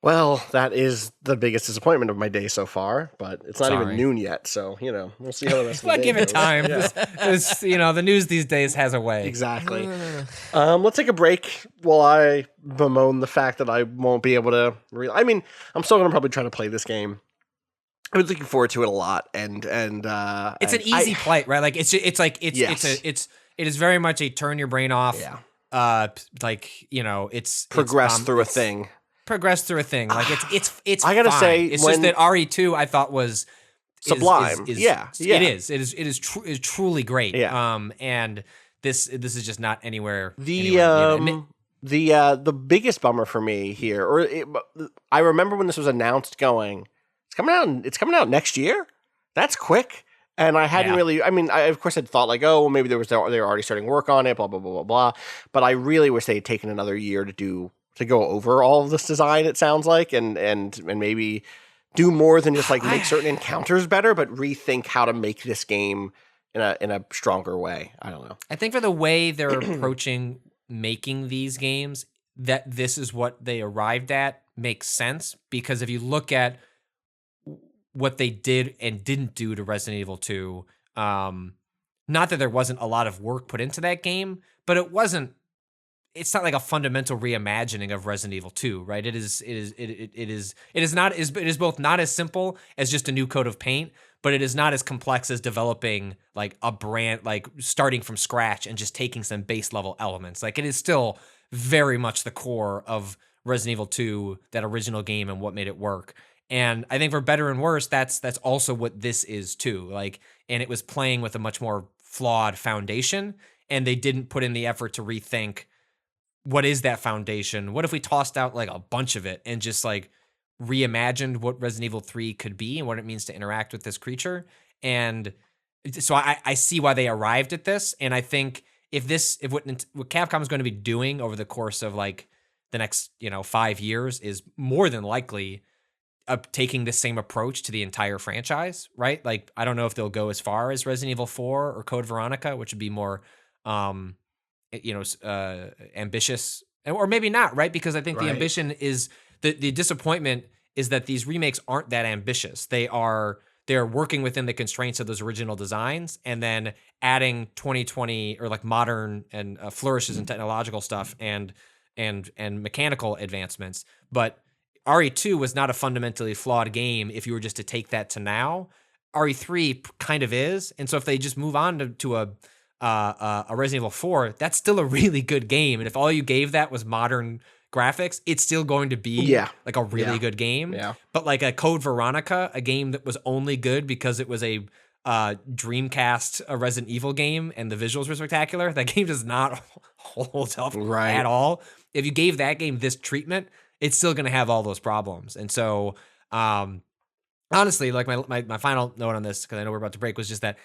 Well, that is the biggest disappointment of my day so far, but it's not even noon yet, so, you know, we'll see how the rest of the day
give it
goes.
time.
Yeah.
This, you know, the news these days has a way.
Exactly. Let's take a break while I bemoan the fact that I won't be able to... I mean, I'm still going to probably try to play this game. I was looking forward to it a lot, and
it's an easy play, right? Like it is very much a turn your brain off.
Yeah.
Like, you know, it's
progress through a thing.
Progress through a thing. Like it's.
I gotta
fine.
say,
it's just that RE2 I thought was
sublime.
Yeah. It is truly great.
Yeah.
And this is just not anywhere.
The biggest bummer for me here, I remember when this was announced, going, it's coming out next year. That's quick. And I hadn't really, I mean, I of course had thought like, oh, well, maybe they were already starting work on it, blah, blah, blah, blah, blah. But I really wish they had taken another year to go over all of this design, it sounds like, and maybe do more than just like make certain encounters better, but rethink how to make this game in a stronger way. I don't know. I
think for the way they're approaching making these games, that this is what they arrived at makes sense, because if you look at what they did and didn't do to Resident Evil 2, not that there wasn't a lot of work put into that game, but it's not like a fundamental reimagining of Resident Evil 2, right? It is both not as simple as just a new coat of paint, but it is not as complex as developing like a brand, like starting from scratch and just taking some base level elements. Like it is still very much the core of Resident Evil 2, that original game, and what made it work. And I think for better and worse, that's also what this is too. Like, and it was playing with a much more flawed foundation, and they didn't put in the effort to rethink, what is that foundation? What if we tossed out like a bunch of it and just like reimagined what Resident Evil 3 could be and what it means to interact with this creature? And so I see why they arrived at this. And I think if what Capcom is going to be doing over the course of like the next, 5 years is more than likely taking the same approach to the entire franchise, right? Like, I don't know if they'll go as far as Resident Evil 4 or Code Veronica, which would be more, ambitious, or maybe not, right? Because I think the ambition is the disappointment is that these remakes aren't that ambitious. They're working within the constraints of those original designs, and then adding 2020 or like modern and flourishes in technological stuff and mechanical advancements. But RE2 was not a fundamentally flawed game if you were just to take that to now. RE3 kind of is, and so if they just move on to a a Resident Evil 4, that's still a really good game. And if all you gave that was modern graphics, it's still going to be like a really good game.
Yeah.
But like a Code Veronica, a game that was only good because it was a Dreamcast a Resident Evil game and the visuals were spectacular, that game does not hold up at all. If you gave that game this treatment, it's still going to have all those problems. And so honestly, like my final note on this, because I know we're about to break, was just that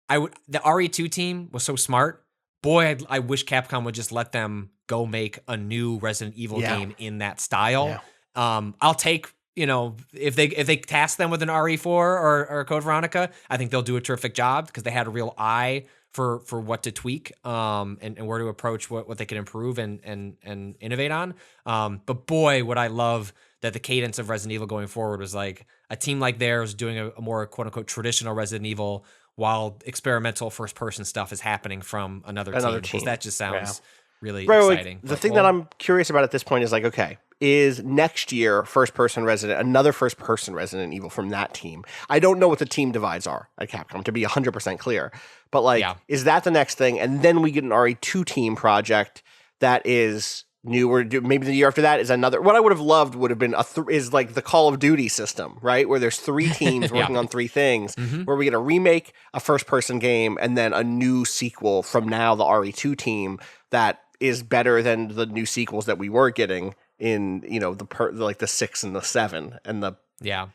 the RE2 team was so smart. Boy, I wish Capcom would just let them go make a new Resident Evil game in that style. Yeah. I'll take, if they task them with an RE4 or Code Veronica, I think they'll do a terrific job because they had a real eye for what to tweak and where to approach what they can improve and innovate on. But boy, would I love that the cadence of Resident Evil going forward was like a team like theirs doing a more quote unquote traditional Resident Evil while experimental first person stuff is happening from another team. Because that just sounds really exciting.
The thing that I'm curious about at this point is like, okay, is next year another first person Resident Evil from that team? I don't know what the team divides are at Capcom, to be 100% clear. But like, is that the next thing? And then we get an RE2 team project that is new, or maybe the year after that is another. What I would have loved would have been is like the Call of Duty system, right? Where there's 3 teams working on 3 things, where we get a remake, a first person game, and then a new sequel from now the RE2 team that is better than the new sequels that we were getting in, the 6 and the 7 and the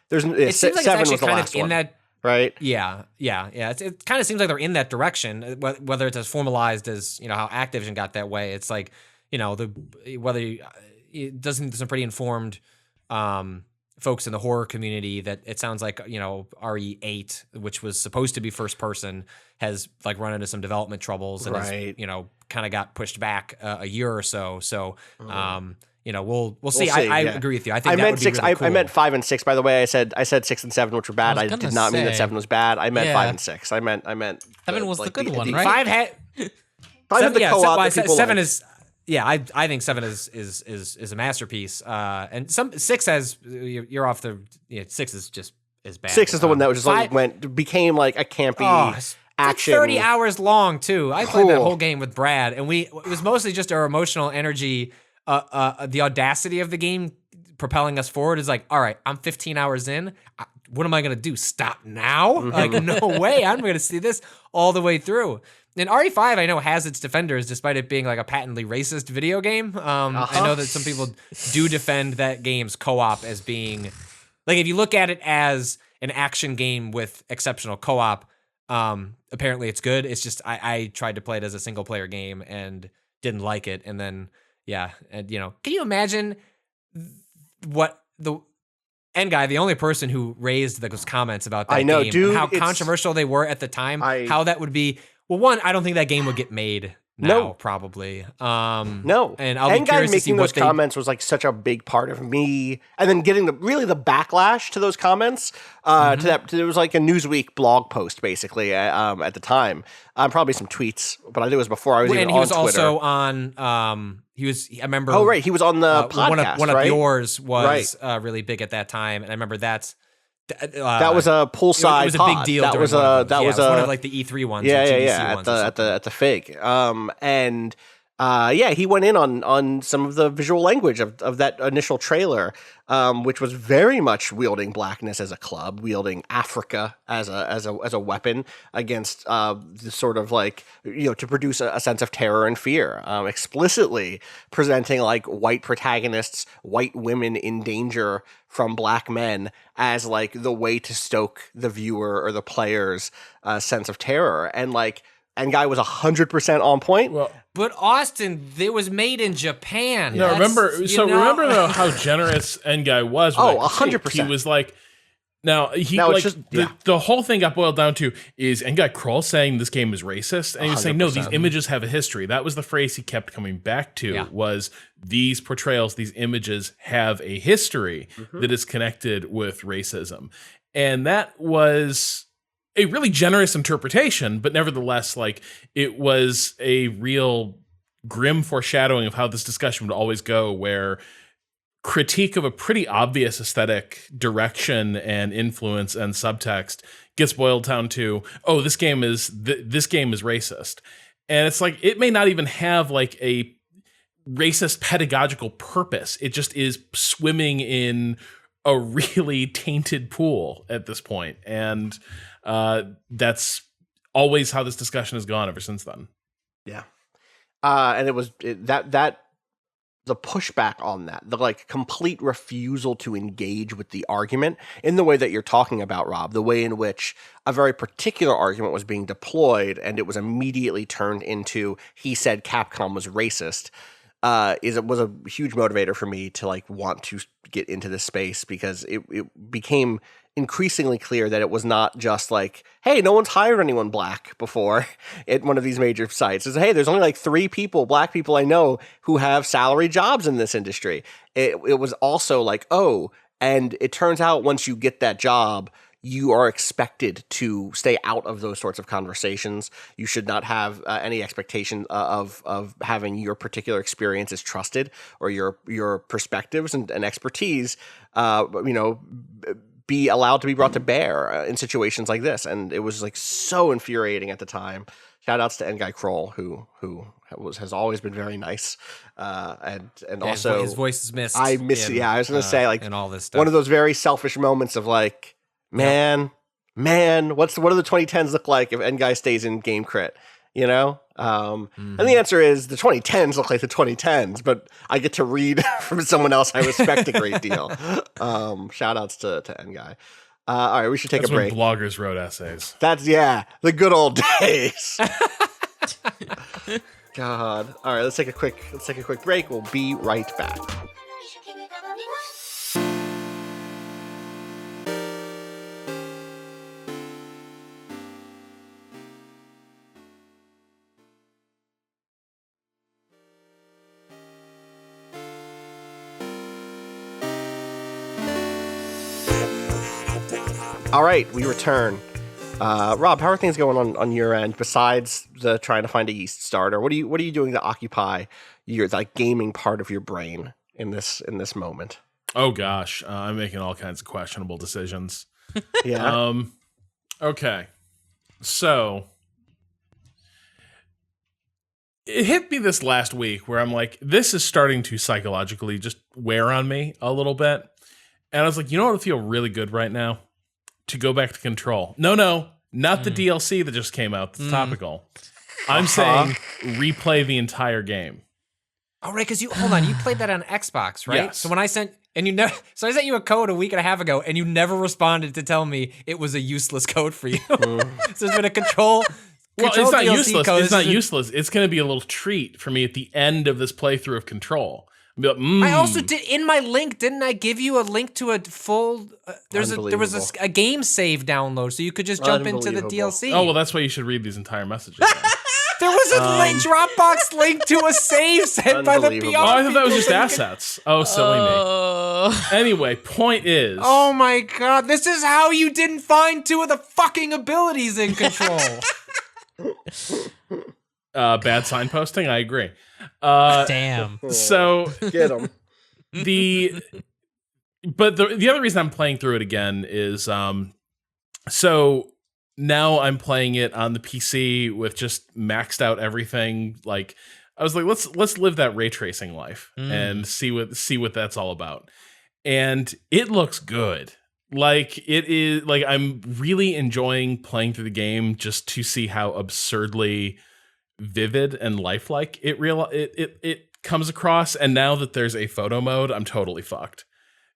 There's
it seems like
7
it's
was the
kind
last
of in
one,
that.
Right?
Yeah. It kind of seems like they're in that direction, whether it's as formalized as how Activision got that way. It's like it doesn't some pretty informed folks in the horror community that it sounds like RE8, which was supposed to be first person, has like run into some development troubles and has, kind of got pushed back a year or so. So we'll see. I agree with you. I think
I
that
meant
would be
6.
really cool.
I meant 5 and 6. By the way, I said 6 and 7, which were bad. I did not mean that 7 was bad. I meant 5 and 6. I meant
7 was the good one, right?
5 had
5 had the co-op.
7 is. Yeah, I think 7 is a masterpiece. And 6 has you're off the 6 is just as bad.
6 is the one that was just became like a campy action.
30 hours long too. I played that whole game with Brad, and it was mostly just our emotional energy. The audacity of the game propelling us forward is like, all right, I'm 15 hours in. What am I gonna do? Stop now? Like, no way. I'm gonna see this all the way through. And RE5, I know, has its defenders, despite it being like a patently racist video game. I know that some people do defend that game's co-op as being, like, if you look at it as an action game with exceptional co-op, apparently it's good. It's just I tried to play it as a single player game and didn't like it. And then can you imagine what the end guy, the only person who raised those comments about that game,
dude,
and how controversial they were at the time, how that would be. Well, one, I don't think that game would get made now, probably.
No.
And I'll be curious to see
making
what
those comments was like such a big part of me, and then getting the backlash to those comments. To that, it was like a Newsweek blog post basically at the time. Probably some tweets, but I think it was before I was even on Twitter.
And he was also on. I remember.
Oh right, he was on the podcast.
One of yours was really big at that time, and I remember that's.
That was a poolside. It
was a big deal.
That was
one
a
of like the E3 ones.
At the FIG. He went in on some of the visual language of that initial trailer, which was very much wielding blackness as a club, wielding Africa as a weapon against the sort of like to produce a sense of terror and fear, explicitly presenting like white protagonists, white women in danger from black men as like the way to stoke the viewer or the player's sense of terror, and guy was 100% on point.
Well, but Austin, it was made in Japan.
No, remember though how generous Guy was.
100%.
He was like, the whole thing got boiled down to is Guy Kroll saying this game is racist, and he was saying no, these images have a history. That was the phrase he kept coming back to. Was these portrayals, these images have a history that is connected with racism, and that was a really generous interpretation, but nevertheless, like, it was a real grim foreshadowing of how this discussion would always go, where critique of a pretty obvious aesthetic direction and influence and subtext gets boiled down to, oh, this game is racist. And it's like, it may not even have like a racist pedagogical purpose. It just is swimming in a really tainted pool at this point. And that's always how this discussion has gone ever since then.
Yeah. And that the pushback on that, the like complete refusal to engage with the argument in the way that you're talking about, Rob, the way in which a very particular argument was being deployed and it was immediately turned into, he said Capcom was racist, was a huge motivator for me to like want to get into this space, because it became increasingly clear that it was not just like, hey, no one's hired anyone black before at one of these major sites. It's, hey, there's only like 3 black people I know who have salary jobs in this industry. It was also like, oh, and it turns out once you get that job, you are expected to stay out of those sorts of conversations. You should not have any expectation of having your particular experiences trusted, or your perspectives and expertise, be allowed to be brought to bear in situations like this. And it was like so infuriating at the time. Shout outs to Nguy Kroll, who has always been very nice. And also
his voice is missed.
I miss it. Yeah, I was going to say, like,
and all this stuff.
One of those very selfish moments of like, man, what do the 2010s look like if Nguy stays in Game Crit? You know? And the answer is the 2010s look like the 2010s, but I get to read from someone else I respect a great deal. Shout outs to Nguy. All right, we should take a break.
When bloggers wrote essays.
That's, the good old days. God. All right, let's take a quick break. We'll be right back. All right, we return. Rob, how are things going on your end besides the trying to find a yeast starter? What are you doing to occupy your like gaming part of your brain in this moment?
Oh gosh, I'm making all kinds of questionable decisions.
Yeah.
Okay. So it hit me this last week where I'm like, this is starting to psychologically just wear on me a little bit. And I was like, you know what would feel really good right now? To go back to Control. No, not the DLC that just came out. That's topical. I'm saying replay the entire game.
Oh, right, because you played that on Xbox, right?
Yes.
So when I sent I sent you a code a week and a half ago, and you never responded to tell me it was a useless code for you. So there's been a Control.
Well, it's not
DLC
useless.
code.
It's not useless. It's going to be a little treat for me at the end of this playthrough of Control. Be like,
I also did in my link. Didn't I give you a link to a full? There was a game save download, so you could just jump into the DLC.
Oh well, that's why you should read these entire messages. Then.
There was a Dropbox link to a save sent by the PR.
Oh, I thought that was just assets. Oh, silly me. Anyway, point is.
Oh my god, this is how you didn't find 2 of the fucking abilities in Control.
Bad signposting. I agree.
Damn.
So
Get them.
the other reason I'm playing through it again is so now I'm playing it on the PC with just maxed out everything. Like I was like, let's live that ray tracing life and see what that's all about. And it looks good. Like it is like I'm really enjoying playing through the game just to see how absurdly vivid and lifelike it comes across. And now that there's a photo mode, I'm totally fucked.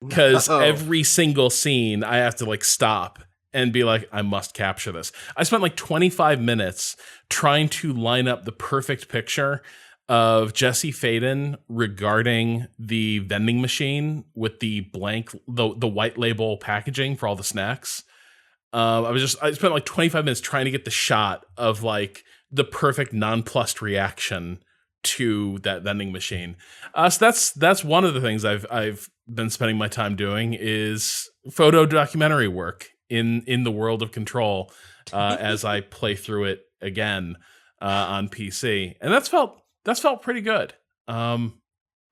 Because every single scene I have to like stop and be like, I must capture this. I spent like 25 minutes trying to line up the perfect picture of Jesse Faden regarding the vending machine with the the white label packaging for all the snacks. I spent like 25 minutes trying to get the shot of like the perfect nonplussed reaction to that vending machine. So that's one of the things I've been spending my time doing is photo documentary work in the world of Control as I play through it again on PC, and that's felt pretty good. I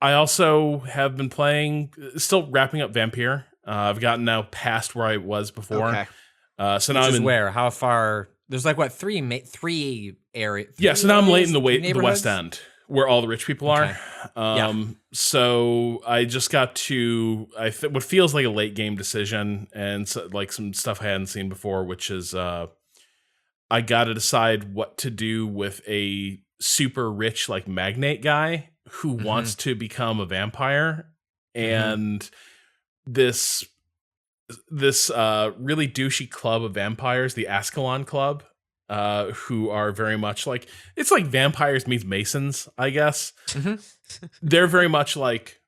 also have been still wrapping up Vampyr. I've gotten now past where I was before.
Okay.
So now
Which
I'm
is
in
where? How far? There's like what three area?
Yeah, so now I'm late in the West
neighborhoods?
End, where all the rich people are.
Okay.
So I just got to what feels like a late game decision, and so, like some stuff I hadn't seen before, which is I got to decide what to do with a super rich like magnate guy who wants to become a vampire, and this really douchey club of vampires, the Ascalon Club, who are very much like, it's like vampires meets Masons, I guess. They're very much like,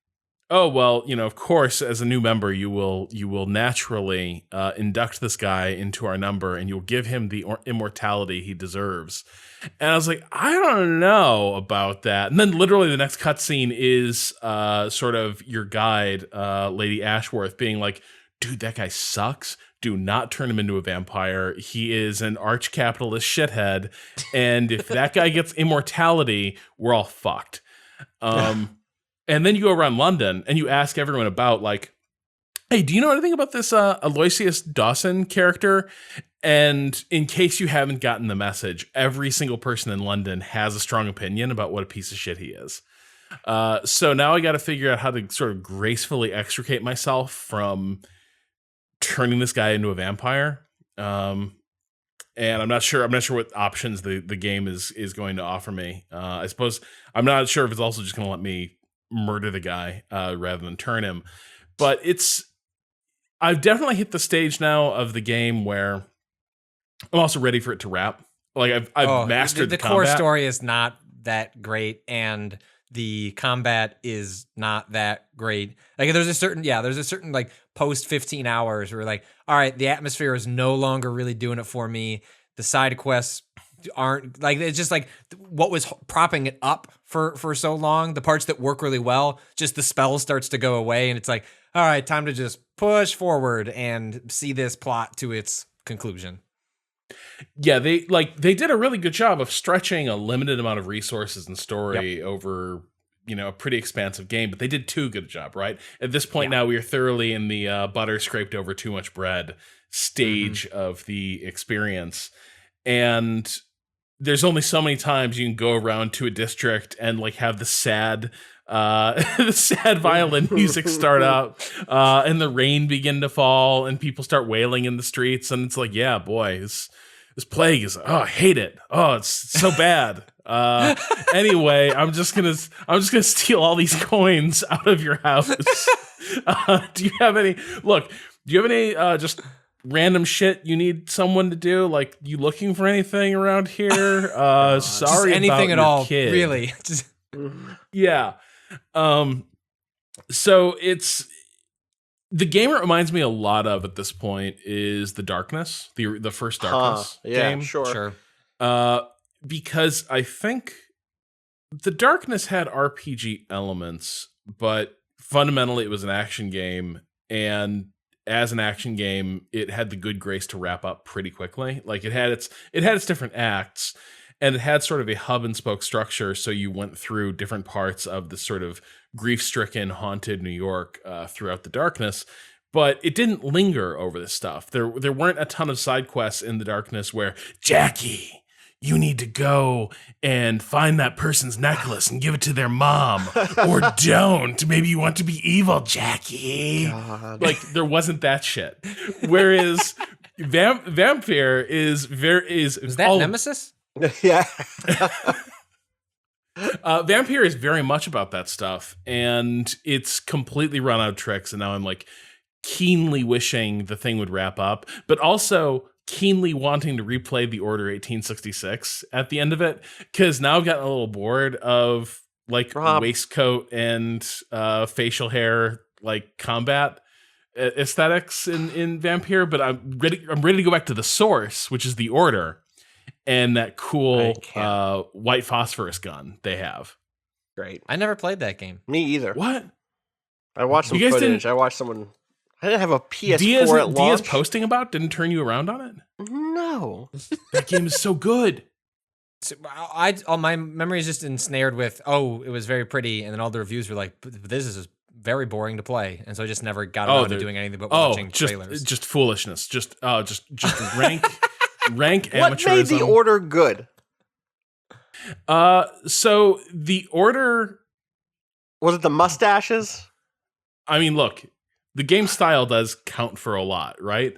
oh well, of course, as a new member, you will naturally induct this guy into our number, and you'll give him the immortality he deserves. And I was like, I don't know about that. And then literally the next cutscene is sort of your guide, Lady Ashworth, being like, dude, that guy sucks. Do not turn him into a vampire. He is an arch capitalist shithead. And if that guy gets immortality, we're all fucked. And then you go around London and you ask everyone about, like, hey, do you know anything about this Aloysius Dawson character? And in case you haven't gotten the message, every single person in London has a strong opinion about what a piece of shit he is. So now I got to figure out how to sort of gracefully extricate myself from turning this guy into a vampire. And I'm not sure what options the game is going to offer me. I suppose I'm not sure if it's also just going to let me murder the guy rather than turn him. But I've definitely hit the stage now of the game where I'm also ready for it to wrap. Like I've mastered the
core
combat.
story is not that great, and the combat is not that great. Like there's a certain like post 15 hours where like, all right, the atmosphere is no longer really doing it for me. The side quests aren't like, it's just like what was propping it up for so long. The parts that work really well, just the spell starts to go away, and it's like, all right, time to just push forward and see this plot to its conclusion.
Yeah, they did a really good job of stretching a limited amount of resources and story over, a pretty expansive game, but they did too good a job, right? At this point now we are thoroughly in the butter scraped over too much bread stage of the experience. And there's only so many times you can go around to a district and like have the sad violin music start up and the rain begin to fall and people start wailing in the streets, and it's like, yeah, boy, this plague is, I hate it. Oh, it's so bad. Anyway, I'm just gonna steal all these coins out of your house. Do you have any just random shit you need someone to do? Like, you looking for anything around here? Sorry,
just anything
about
at
your
all,
kid.
really. Just
Yeah. So the game it reminds me a lot of at this point is the Darkness, the first Darkness game.
sure.
Because I think the Darkness had RPG elements, but fundamentally it was an action game, and as an action game, it had the good grace to wrap up pretty quickly. Like it had its different acts, and it had sort of a hub and spoke structure, so you went through different parts of the sort of grief-stricken, haunted New York throughout the Darkness, but it didn't linger over this stuff. There weren't a ton of side quests in the Darkness where, Jackie, you need to go and find that person's necklace and give it to their mom, or don't. Maybe you want to be evil, Jackie. God. Like, there wasn't that shit. Whereas Vampyr is
that Nemesis?
Yeah.
Vampyr is very much about that stuff, and it's completely run out of tricks, and now I'm like keenly wishing the thing would wrap up, but also keenly wanting to replay the Order 1866 at the end of it, because now I've gotten a little bored of like waistcoat and facial hair like combat aesthetics in Vampyr, but I'm ready to go back to the source, which is the Order, and that cool white phosphorus gun they have.
Great.
I never played that game.
Me either.
What?
I watched some footage. I watched someone. I didn't have a PS4 at launch.
Diaz posting about didn't turn you around on it?
No.
That game is so good.
So my memory is just ensnared with, it was very pretty, and then all the reviews were like, this is very boring to play, and so I just never got around to doing anything but watching trailers.
Just foolishness. Just rank amateurism.
What made the Order good?
So the Order,
was it the mustaches?
I mean, look, the game style does count for a lot, right?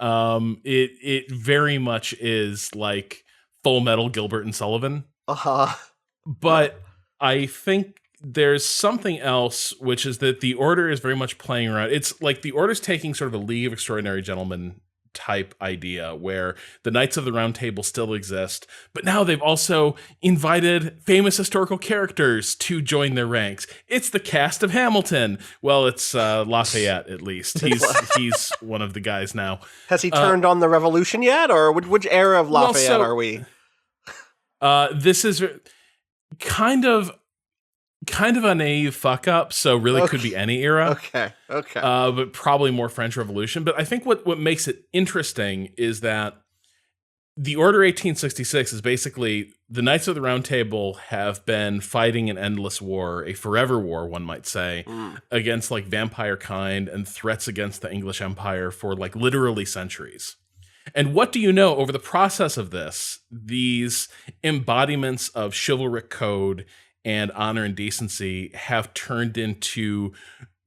It very much is like Full Metal Gilbert and Sullivan. But I think there's something else, which is that the Order is very much playing around. It's like the Order's taking sort of a League of Extraordinary Gentlemen type idea where the Knights of the Round Table still exist, but now they've also invited famous historical characters to join their ranks. It's the cast of Hamilton. Well, it's Lafayette, at least. He's one of the guys now.
Has he turned on the revolution yet, or which era of Lafayette are we?
This is kind of a naive fuck up, so really could be any era.
Okay.
But probably more French Revolution. But I think what makes it interesting is that the Order 1866 is basically the Knights of the Round Table have been fighting an endless war, a forever war, one might say, against like vampire kind and threats against the English Empire for like literally centuries. And what do you know, over the process of this, these embodiments of chivalric code and honor and decency have turned into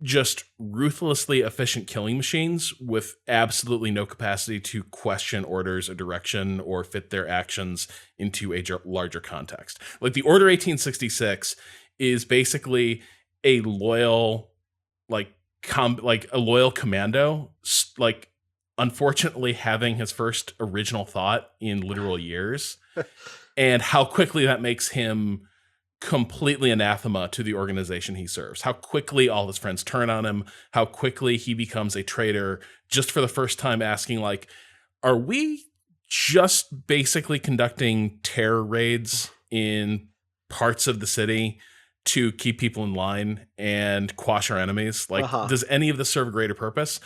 just ruthlessly efficient killing machines with absolutely no capacity to question orders or direction or fit their actions into a larger context. Like the Order 1866 is basically a loyal, a loyal commando, like unfortunately having his first original thought in literal years, and how quickly that makes him completely anathema to the organization he serves, how quickly all his friends turn on him, how quickly he becomes a traitor, just for the first time asking, like, are we just basically conducting terror raids in parts of the city to keep people in line and quash our enemies? Like, does any of this serve a greater purpose?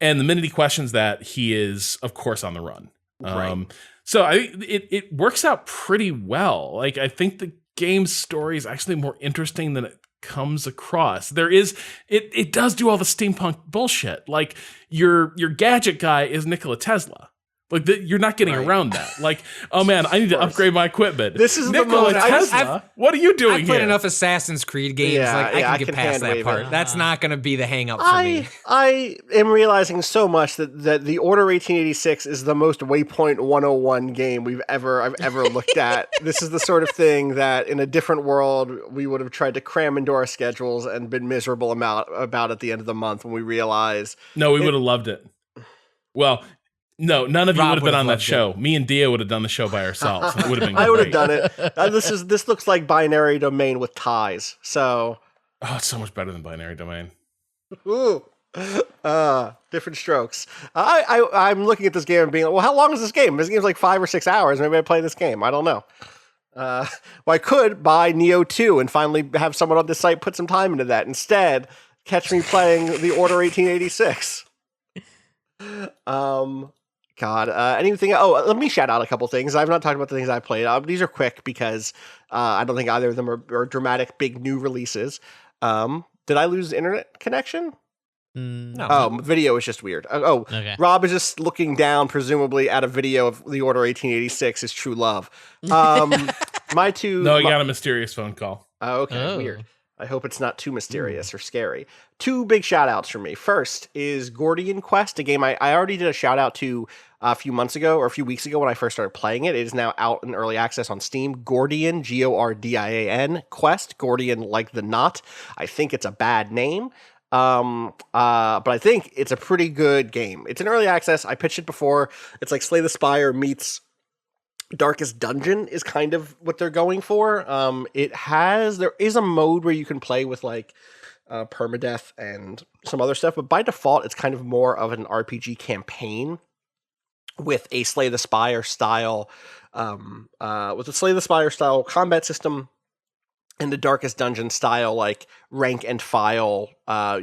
And the minute he questions that, he is, of course, on the run.
Right.
So it works out pretty well. Like, I think the game's story is actually more interesting than it comes across. It does do all the steampunk bullshit. Like, your gadget guy is Nikola Tesla. Like, you're not getting around that. Like, oh man, I need to upgrade my equipment.
This is
Nikola Tesla. What are you doing here?
I've played enough Assassin's Creed games. I can get past that part. That's not going to be the hang up for me.
I am realizing so much that the Order 1886 is the most Waypoint 101 game I've ever looked at. This is the sort of thing that in a different world we would have tried to cram into our schedules and been miserable about at the end of the month when we realize.
No, we would have loved it. Well, no, none of you would have been on that show. Me and Dia would have done the show by ourselves. It would have been great.
I would have done it. This looks like Binary Domain with ties. So,
it's so much better than Binary Domain.
Ooh, different strokes. I'm looking at this game and being like, well, how long is this game? This game's like 5 or 6 hours. Maybe I play this game. I don't know. Well, I could buy Neo 2 and finally have someone on this site put some time into that. Instead, catch me playing the Order 1886. God, anything? Oh, let me shout out a couple things. I've not talked about the things I played. These are quick because I don't think either of them are dramatic, big new releases. Did I lose internet connection?
No.
Oh, video is just weird. Okay. Rob is just looking down, presumably at a video of the Order 1886, his true love. My two.
No, you got a mysterious phone call.
Okay, weird. I hope it's not too mysterious or scary. 2 big shout outs from me. First is Gordian Quest, a game I already did a shout out to a few months ago or a few weeks ago when I first started playing it. It is now out in early access on Steam. Gordian, Gordian, Quest, Gordian like the knot. I think it's a bad name. But I think it's a pretty good game. It's in early access. I pitched it before. It's like Slay the Spire meets Darkest Dungeon is kind of what they're going for. There is a mode where you can play with like permadeath and some other stuff, but by default, it's kind of more of an RPG campaign with a Slay the Spire style, combat system and the Darkest Dungeon style, like rank and file,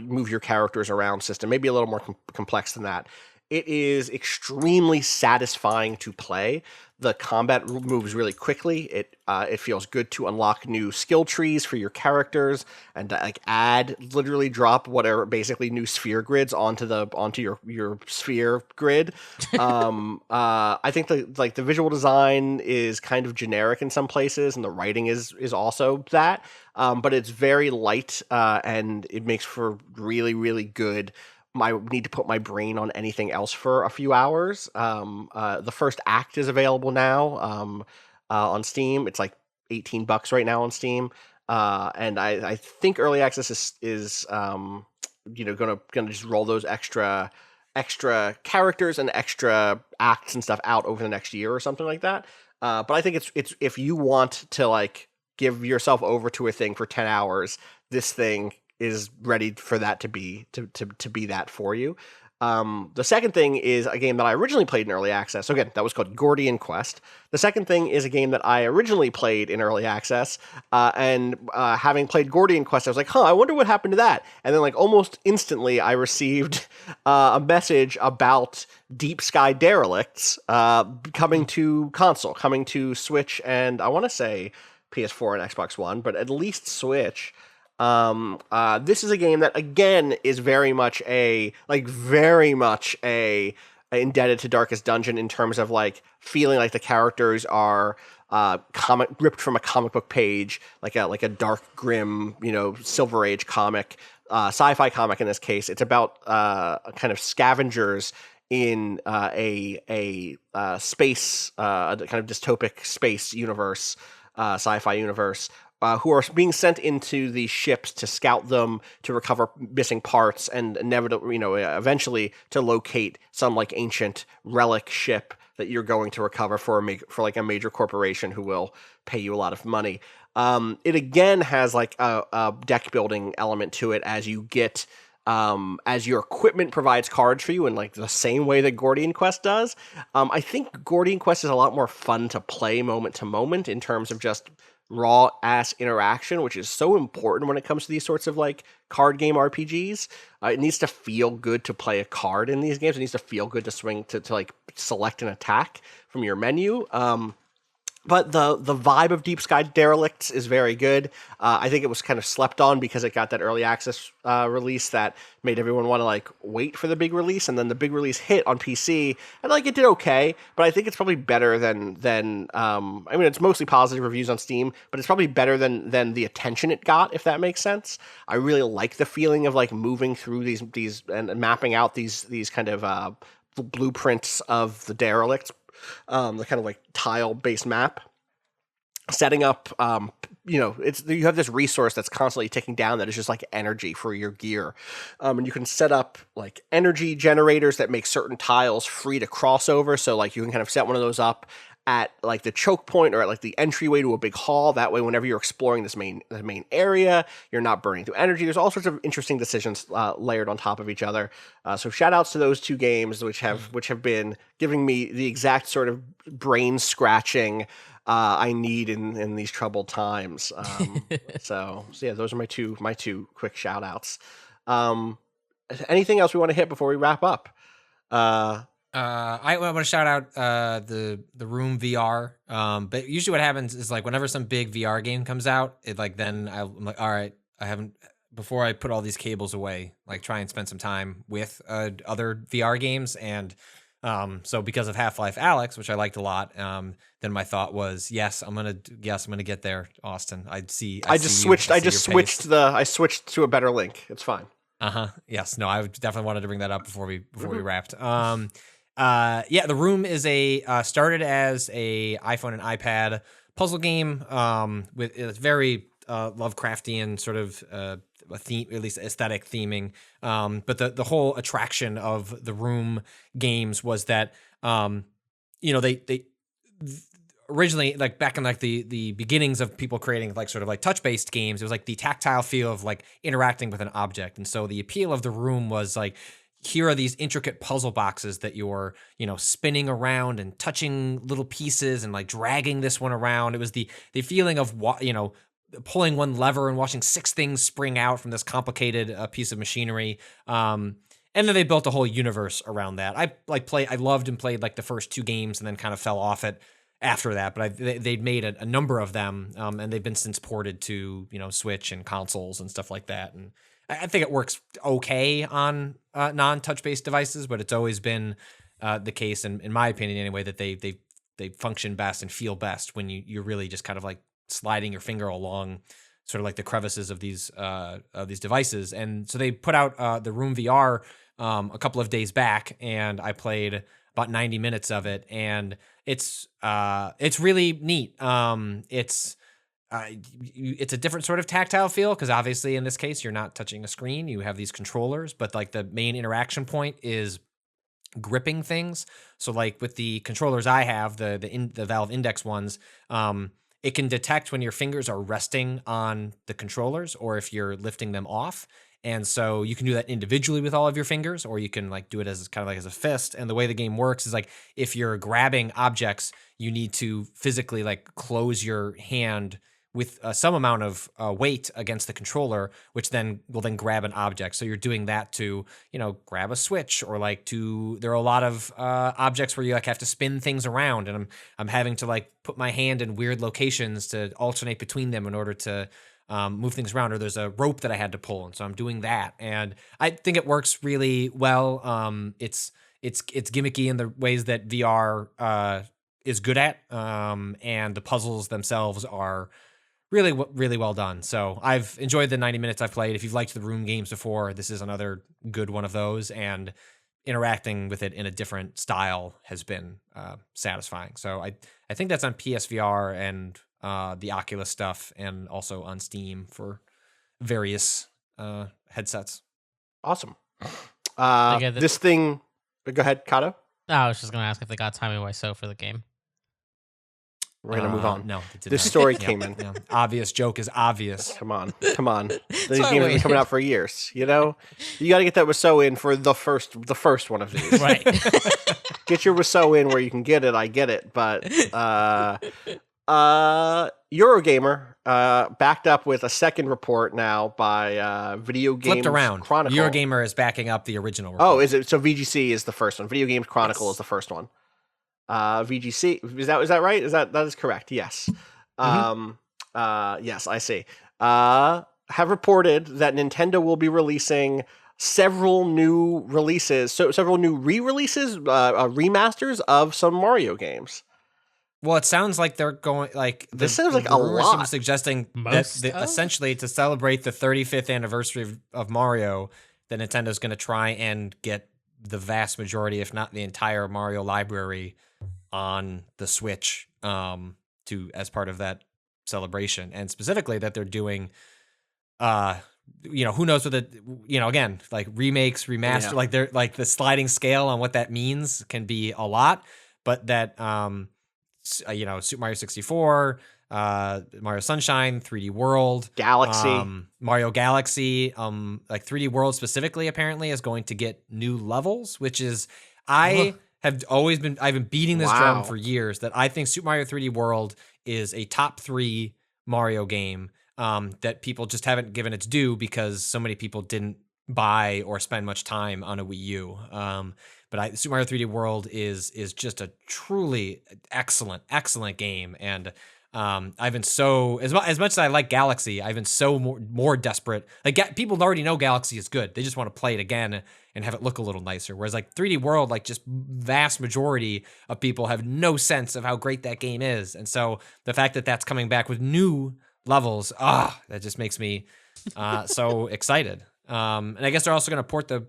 move your characters around system, maybe a little more complex than that. It is extremely satisfying to play. The combat moves really quickly. It feels good to unlock new skill trees for your characters and like literally drop whatever basically new sphere grids onto your sphere grid. I think the visual design is kind of generic in some places, and the writing is also that. But it's very light, and it makes for really, really good. I need to put my brain on anything else for a few hours. The first act is available now on Steam. It's like $18 right now on Steam, and I think early access is gonna just roll those extra characters and extra acts and stuff out over the next year or something like that. But I think it's if you want to like give yourself over to a thing for 10 hours, this thing is ready for that to be that for you. The second thing is a game that I originally played in early access. So again, that was called Gordian Quest. The second thing is a game that I originally played in early access, and having played Gordian Quest, I was like, I wonder what happened to that. And then like almost instantly, I received a message about Deep Sky Derelicts coming to console, coming to Switch, and I want to say PS4 and Xbox One, but at least Switch. This is a game that again is very much a indebted to Darkest Dungeon in terms of like feeling like the characters are ripped from a comic book page, like a dark, grim, Silver Age comic, sci-fi comic in this case. It's about kind of scavengers in a space, a kind of dystopic space universe, sci-fi universe. Who are being sent into these ships to scout them, to recover missing parts, and inevitably, eventually to locate some like ancient relic ship that you're going to recover for like a major corporation who will pay you a lot of money. It again has like a deck building element to it as you get. As your equipment provides cards for you in like the same way that Gordian Quest does. I think Gordian Quest is a lot more fun to play moment to moment in terms of just raw ass interaction, which is so important when it comes to these sorts of like card game RPGs. It needs to feel good to play a card in these games. It needs to feel good to swing to like select an attack from your menu. But the vibe of Deep Sky Derelicts is very good. I think it was kind of slept on because it got that early access release that made everyone want to like wait for the big release, and then the big release hit on PC, and like it did okay. But I think it's probably better than it's mostly positive reviews on Steam, but it's probably better than the attention it got, if that makes sense. I really like the feeling of like moving through these and mapping out these kind of blueprints of the derelicts. The kind of like tile-based map, setting up, you have this resource that's constantly ticking down that is just like energy for your gear. And you can set up like energy generators that make certain tiles free to cross over. So like you can kind of set one of those up at like the choke point or at like the entryway to a big hall. That way, whenever you're exploring the main area, you're not burning through energy. There's all sorts of interesting decisions layered on top of each other. So shout outs to those two games, which have been giving me the exact sort of brain scratching I need in these troubled times. So yeah, those are my two quick shout outs. Anything else we want to hit before we wrap up?
I want to shout out the Room VR. But usually what happens is like whenever some big VR game comes out, I'm like, all right, before I put all these cables away, like try and spend some time with other VR games. And so because of Half-Life Alyx, which I liked a lot, then my thought was, yes, I'm gonna get there, Austin. I just switched to a better link. It's fine. Yes. No, I definitely wanted to bring that up before we wrapped. The Room is started as a iPhone and iPad puzzle game with a very Lovecraftian sort of a theme, at least aesthetic theming. But the whole attraction of the Room games was that they originally, like back in like the beginnings of people creating like sort of like touch-based games, it was like the tactile feel of like interacting with an object. And so the appeal of the Room was like, here are these intricate puzzle boxes that you're, spinning around and touching little pieces and like dragging this one around. It was the feeling of, pulling one lever and watching 6 things spring out from this complicated piece of machinery. And then they built a whole universe around that. I loved and played like the first 2 games and then kind of fell off it after that. But they'd made a number of them, and they've been since ported to Switch and consoles and stuff like that. And I think it works okay on non-touch based devices, but it's always been the case, in my opinion anyway, that they function best and feel best when you're really just kind of like sliding your finger along sort of like the crevices of these devices. And so they put out the Room VR a couple of days back, and I played about 90 minutes of it, and it's really neat. It's a different sort of tactile feel because obviously in this case you're not touching a screen, you have these controllers, but like the main interaction point is gripping things. So like with the controllers I have, the Valve Index ones, it can detect when your fingers are resting on the controllers or if you're lifting them off. And so you can do that individually with all of your fingers, or you can like do it as kind of like as a fist. And the way the game works is like if you're grabbing objects, you need to physically like close your hand with some amount of weight against the controller, which then will then grab an object. So you're doing that to, grab a switch, or like there are a lot of objects where you like have to spin things around, and I'm having to like put my hand in weird locations to alternate between them in order to move things around, or there's a rope that I had to pull, and so I'm doing that, and I think it works really well. It's gimmicky in the ways that VR is good at, and the puzzles themselves are really, really well done. So I've enjoyed the 90 minutes I've played. If you've liked the Room games before, this is another good one of those, and interacting with it in a different style has been satisfying. So I think that's on PSVR and the Oculus stuff, and also on Steam for various headsets.
Awesome.
Okay,
This thing. Go ahead, Cado.
I was just going to ask if they got timing-wise for the game.
We're gonna move on.
No,
this story came in.
Yeah. Obvious joke is obvious.
Come on. These games have
I
been coming out for years. You got to get that Rousseau in for the first one of these.
Right.
Get your Rousseau in where you can get it. I get it, but Eurogamer backed up with a second report now by Video Games
Flipped around.
Chronicle.
Eurogamer is backing up the original report.
Oh, is it? So VGC is the first one. Video Games Chronicle is the first one. VGC, is that right? That is correct? Yes. Yes, I see. Have reported that Nintendo will be releasing several new releases, so several new re-releases, remasters of some Mario games.
Well, it sounds like they're going like
this sounds like a lot.
Suggesting that essentially to celebrate the 35th anniversary of Mario, that Nintendo's going to try and get the vast majority, if not the entire Mario library, on the Switch as part of that celebration, and specifically that they're doing who knows what again, like remakes, remaster, like they're like the sliding scale on what that means can be a lot, but that Super Mario 64, Mario Sunshine, 3D World,
Galaxy,
Mario Galaxy, like 3D World specifically apparently is going to get new levels, which is I've been beating this drum for years that I think Super Mario 3D World is a top 3 Mario game that people just haven't given its due because so many people didn't buy or spend much time on a Wii U. But Super Mario 3D World is just a truly excellent game, and I've been so as much as I like Galaxy, I've been so more desperate. Like people already know Galaxy is good; they just want to play it again and have it look a little nicer. Whereas like 3D World, like just vast majority of people have no sense of how great that game is, and so the fact that that's coming back with new levels, that just makes me so excited. And I guess they're also going to port a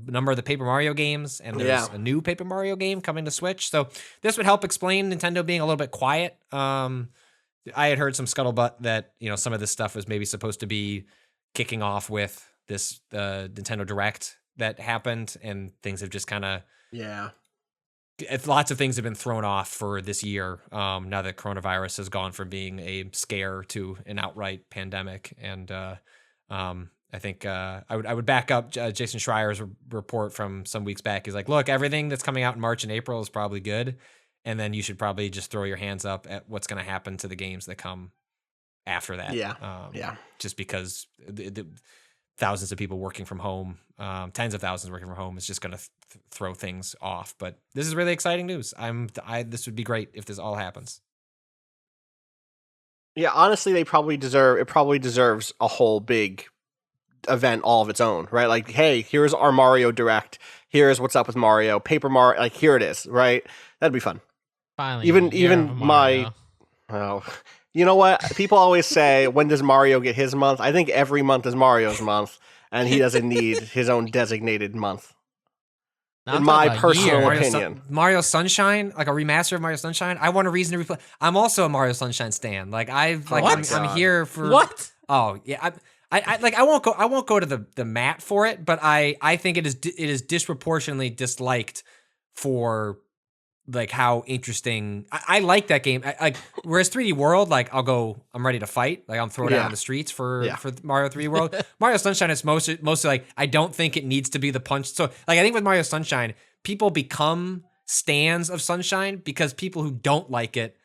number of the Paper Mario games, and there's a new Paper Mario game coming to Switch. So this would help explain Nintendo being a little bit quiet. I had heard some scuttlebutt that some of this stuff was maybe supposed to be kicking off with this Nintendo Direct that happened, and things have just kind of lots of things have been thrown off for this year. Now that coronavirus has gone from being a scare to an outright pandemic, and I think I would back up Jason Schreier's report from some weeks back. He's like, look, everything that's coming out in March and April is probably good, and then you should probably just throw your hands up at what's going to happen to the games that come after that. Just because thousands of people working from home, tens of thousands working from home is just going to throw things off. But this is really exciting news. This would be great if this all happens.
Yeah, honestly, it probably deserves a whole big event all of its own, right? Like, hey, here's our Mario Direct. Here's what's up with Mario. Paper Mario, like, here it is, right? That'd be fun.
Finally,
Even my, oh, you know what? People always say, when does Mario get his month? I think every month is Mario's month, and he doesn't need his own designated month.
Now,
In my personal opinion.
Mario Sunshine, like a remaster of Mario Sunshine. I want a reason to replay. I'm also a Mario Sunshine stan. Like I'm here for
what?
Oh yeah, I won't go to the mat for it, but I think it is disproportionately disliked for like how interesting. I like that game. Whereas 3D World, like I'm ready to fight. Like I'm throwing out on the streets for Mario 3D World. Mario Sunshine is mostly like I don't think it needs to be the punch. So like I think with Mario Sunshine, people become stans of Sunshine because people who don't like it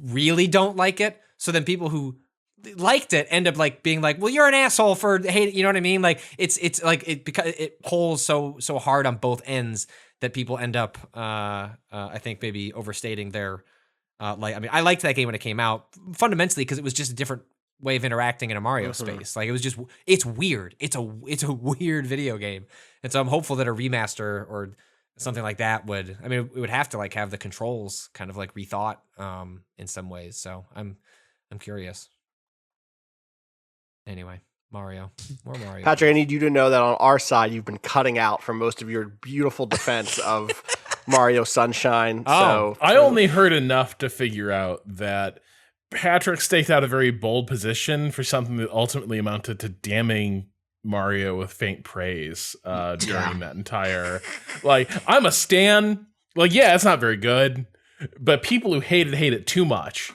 really don't like it. So then people who liked it end up like being like, well, you're an asshole for hate. You know what I mean? Like it's like it because it pulls so hard on both ends that people end up, I think maybe overstating their, like, I mean, I liked that game when it came out fundamentally because it was just a different way of interacting in a Mario space. Like it was just, it's weird. It's a weird video game. And so I'm hopeful that a remaster or something like that would, I mean, it would have to like have the controls kind of like rethought, in some ways. So I'm curious. Anyway. More Mario.
Patrick, I need you to know that on our side, you've been cutting out for most of your beautiful defense of Mario Sunshine. So
I only heard enough to figure out that Patrick staked out a very bold position for something that ultimately amounted to damning Mario with faint praise during that entire. Like, I'm a stan. Like, yeah, it's not very good, but people who hate it too much.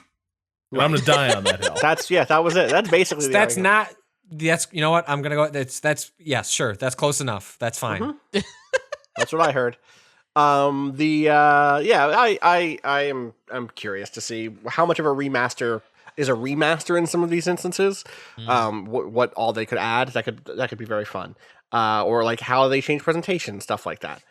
And I'm gonna die on that hill.
That was it. That's basically the
that's
argument.
not. That's you know what I'm gonna go. That's yes, sure. That's close enough. That's fine.
That's what I heard. I'm curious to see how much of a remaster is a remaster in some of these instances. What all they could add that could be very fun. Or like how they change presentation, stuff like that.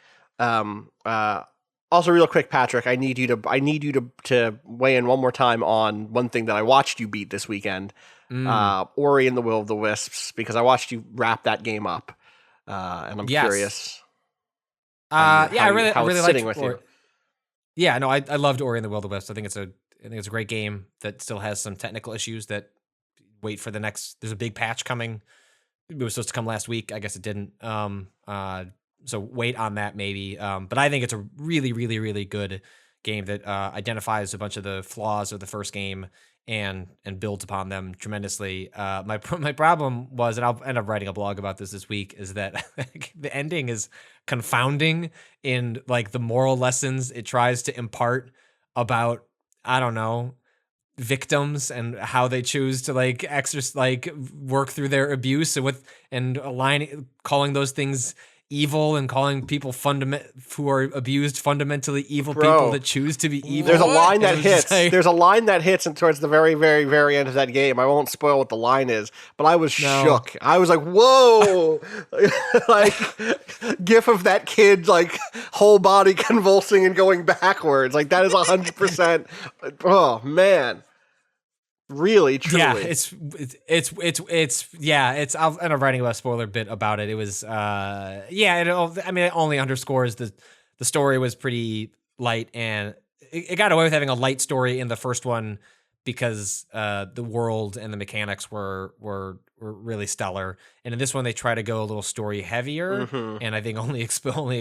Also, real quick, Patrick, I need you to weigh in one more time on one thing that I watched you beat this weekend. Ori and the Will of the Wisps, because I watched you wrap that game up, and I'm curious.
I really
sitting
liked
with you.
Yeah, no, I loved Ori and the Will of the Wisps. I think it's a great game that still has some technical issues that wait for the next. There's a big patch coming. It was supposed to come last week. I guess it didn't. So wait on that maybe. But I think it's a really, really, really good game that identifies a bunch of the flaws of the first game and builds upon them tremendously. My problem was, and I'll end up writing a blog about this week, is that the ending is confounding in like the moral lessons it tries to impart about, I don't know, victims and how they choose to like work through their abuse and calling those things evil and calling people who are abused fundamentally evil.
Bro,
people that choose to be evil.
There's a line that hits.
Like,
there's a line that hits and towards the very, very, very end of that game. I won't spoil what the line is, but I was shook. I was like, whoa. Like gif of that kid like whole body convulsing and going backwards. Like that is 100%. Oh man. Really, truly.
Yeah, I'll end up writing a spoiler bit about it. It was, it only underscores the story was pretty light, and it got away with having a light story in the first one because the world and the mechanics were really stellar. And in this one, they try to go a little story heavier, and I think only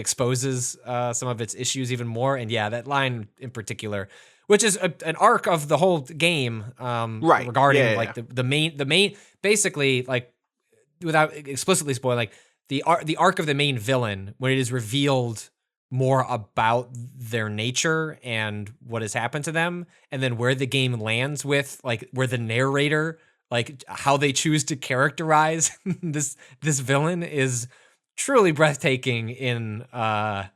exposes some of its issues even more. And yeah, that line in particular, which is an arc of the whole game,
right?
Regarding the main, basically, like without explicitly spoiling, like the arc of the main villain when it is revealed more about their nature and what has happened to them, and then where the game lands with like where the narrator, like how they choose to characterize this villain is truly breathtaking in how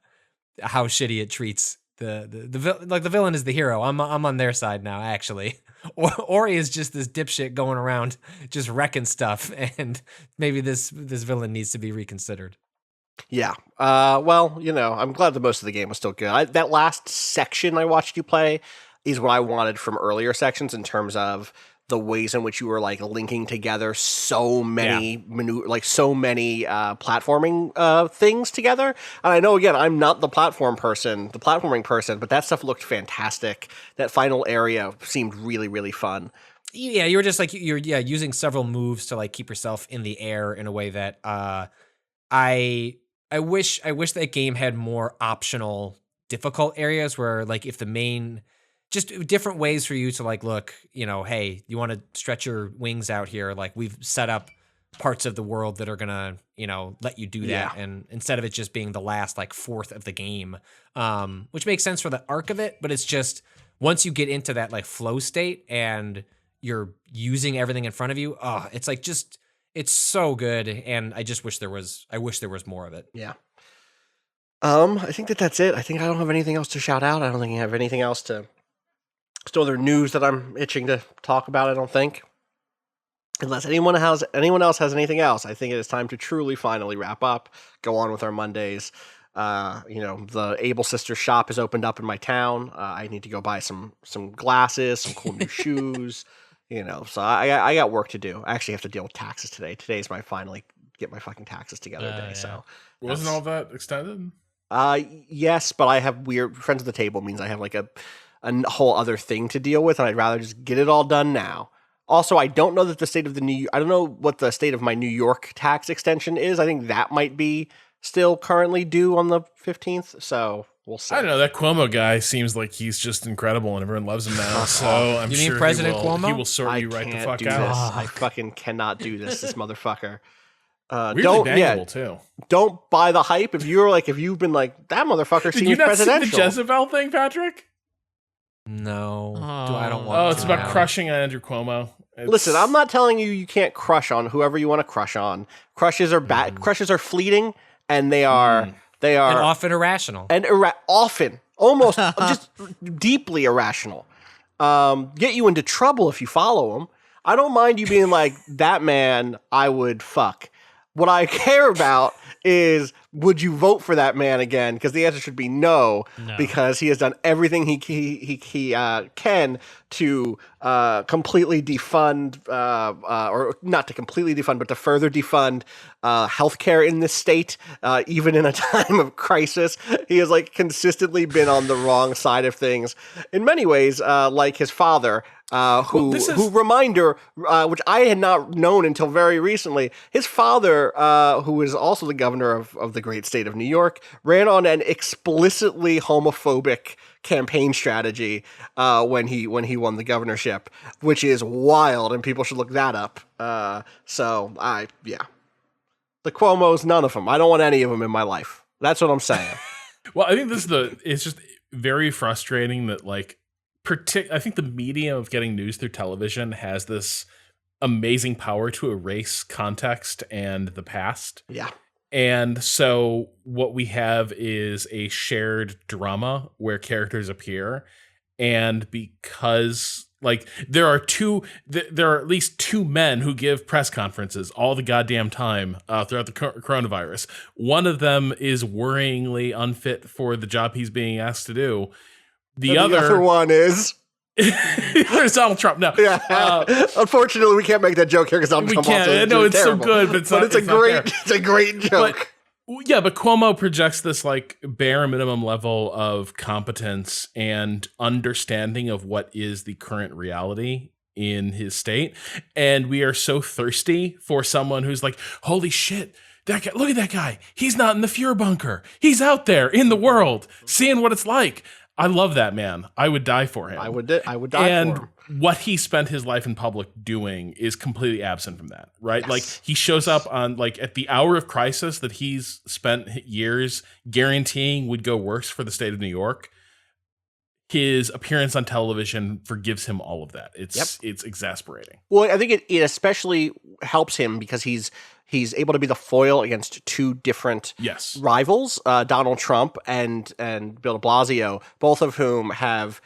shitty it treats the villain is the hero. I'm on their side now, actually. Ori is just this dipshit going around just wrecking stuff, and maybe this villain needs to be reconsidered.
Yeah. Well, I'm glad that most of the game was still good. That last section I watched you play is what I wanted from earlier sections in terms of the ways in which you were like linking together so many platforming things together. And I know, again, I'm not the platforming person, but that stuff looked fantastic. That final area seemed really, really fun.
Yeah, you were just like you're using several moves to like keep yourself in the air in a way that I wish that game had more optional difficult areas where like if the main just different ways for you to like, look, hey, you want to stretch your wings out here. Like we've set up parts of the world that are going to, let you do that.
Yeah.
And instead of it just being the last like fourth of the game, which makes sense for the arc of it. But it's just once you get into that like flow state and you're using everything in front of you, it's like it's so good. And I just wish there was more of it.
Yeah. I think that's it. I think I don't have anything else to shout out. I don't think I have anything else to... Still other news that I'm itching to talk about, I don't think. Unless anyone else has anything else, I think it is time to truly finally wrap up, go on with our Mondays. The Able Sisters shop has opened up in my town. I need to go buy some glasses, some cool new shoes, so I got work to do. I actually have to deal with taxes today. Today's my finally get my fucking taxes together day. Yeah. So
wasn't all that extended?
Yes, but I have weird friends at the table means I have like a whole other thing to deal with, and I'd rather just get it all done now. Also, I don't know that I don't know what the state of my New York tax extension is. I think that might be still currently due on the 15th, so we'll see.
I don't know. That Cuomo guy seems like he's just incredible, and everyone loves him now. So I'm sure
President Cuomo?
He will sort you right the fuck out.
I fucking cannot do this motherfucker.
Weirdly bangable too.
Don't buy the hype. If you've been like, that motherfucker seems presidential.
Did you not see the Jezebel thing, Patrick?
No, I don't want to.
Oh, it's about crushing on Andrew Cuomo.
Listen, I'm not telling you can't crush on whoever you want to crush on. Crushes are bad. Crushes are fleeting, and they are
and often irrational.
And often, almost just deeply irrational. Get you into trouble if you follow them. I don't mind you being like, that man I would fuck. What I care about is, would you vote for that man again? Because the answer should be no, because he has done everything he can to completely defund, or not to completely defund, but to further defund healthcare in this state, even in a time of crisis. He has like consistently been on the wrong side of things in many ways, like his father. Reminder, which I had not known until very recently, his father, who is also the governor of the great state of New York, ran on an explicitly homophobic campaign strategy when he won the governorship, which is wild, and people should look that up. The Cuomos, none of them. I don't want any of them in my life. That's what I'm saying.
Well, I think it's just very frustrating that like. I think the medium of getting news through television has this amazing power to erase context and the past.
Yeah.
And so what we have is a shared drama where characters appear. And because like there are at least two men who give press conferences all the goddamn time throughout the coronavirus. One of them is worryingly unfit for the job he's being asked to do. The other
one is
there's Donald Trump. No,
unfortunately, we can't make that joke here because Donald Trump. We can't.
No, it's terrible. So good, but it's
a great joke.
But Cuomo projects this like bare minimum level of competence and understanding of what is the current reality in his state, and we are so thirsty for someone who's like, holy shit. That guy, look at that guy. He's not in the Fuhrer bunker. He's out there in the world, seeing what it's like. I love that man. I would die for him.
I would die for him.
And what he spent his life in public doing is completely absent from that, right? Yes. Like he shows up on like at the hour of crisis that he's spent years guaranteeing would go worse for the state of New York. His appearance on television forgives him all of that. It's exasperating.
Well, I think it especially helps him because he's He's able to be the foil against two different rivals, Donald Trump and Bill de Blasio, both of whom have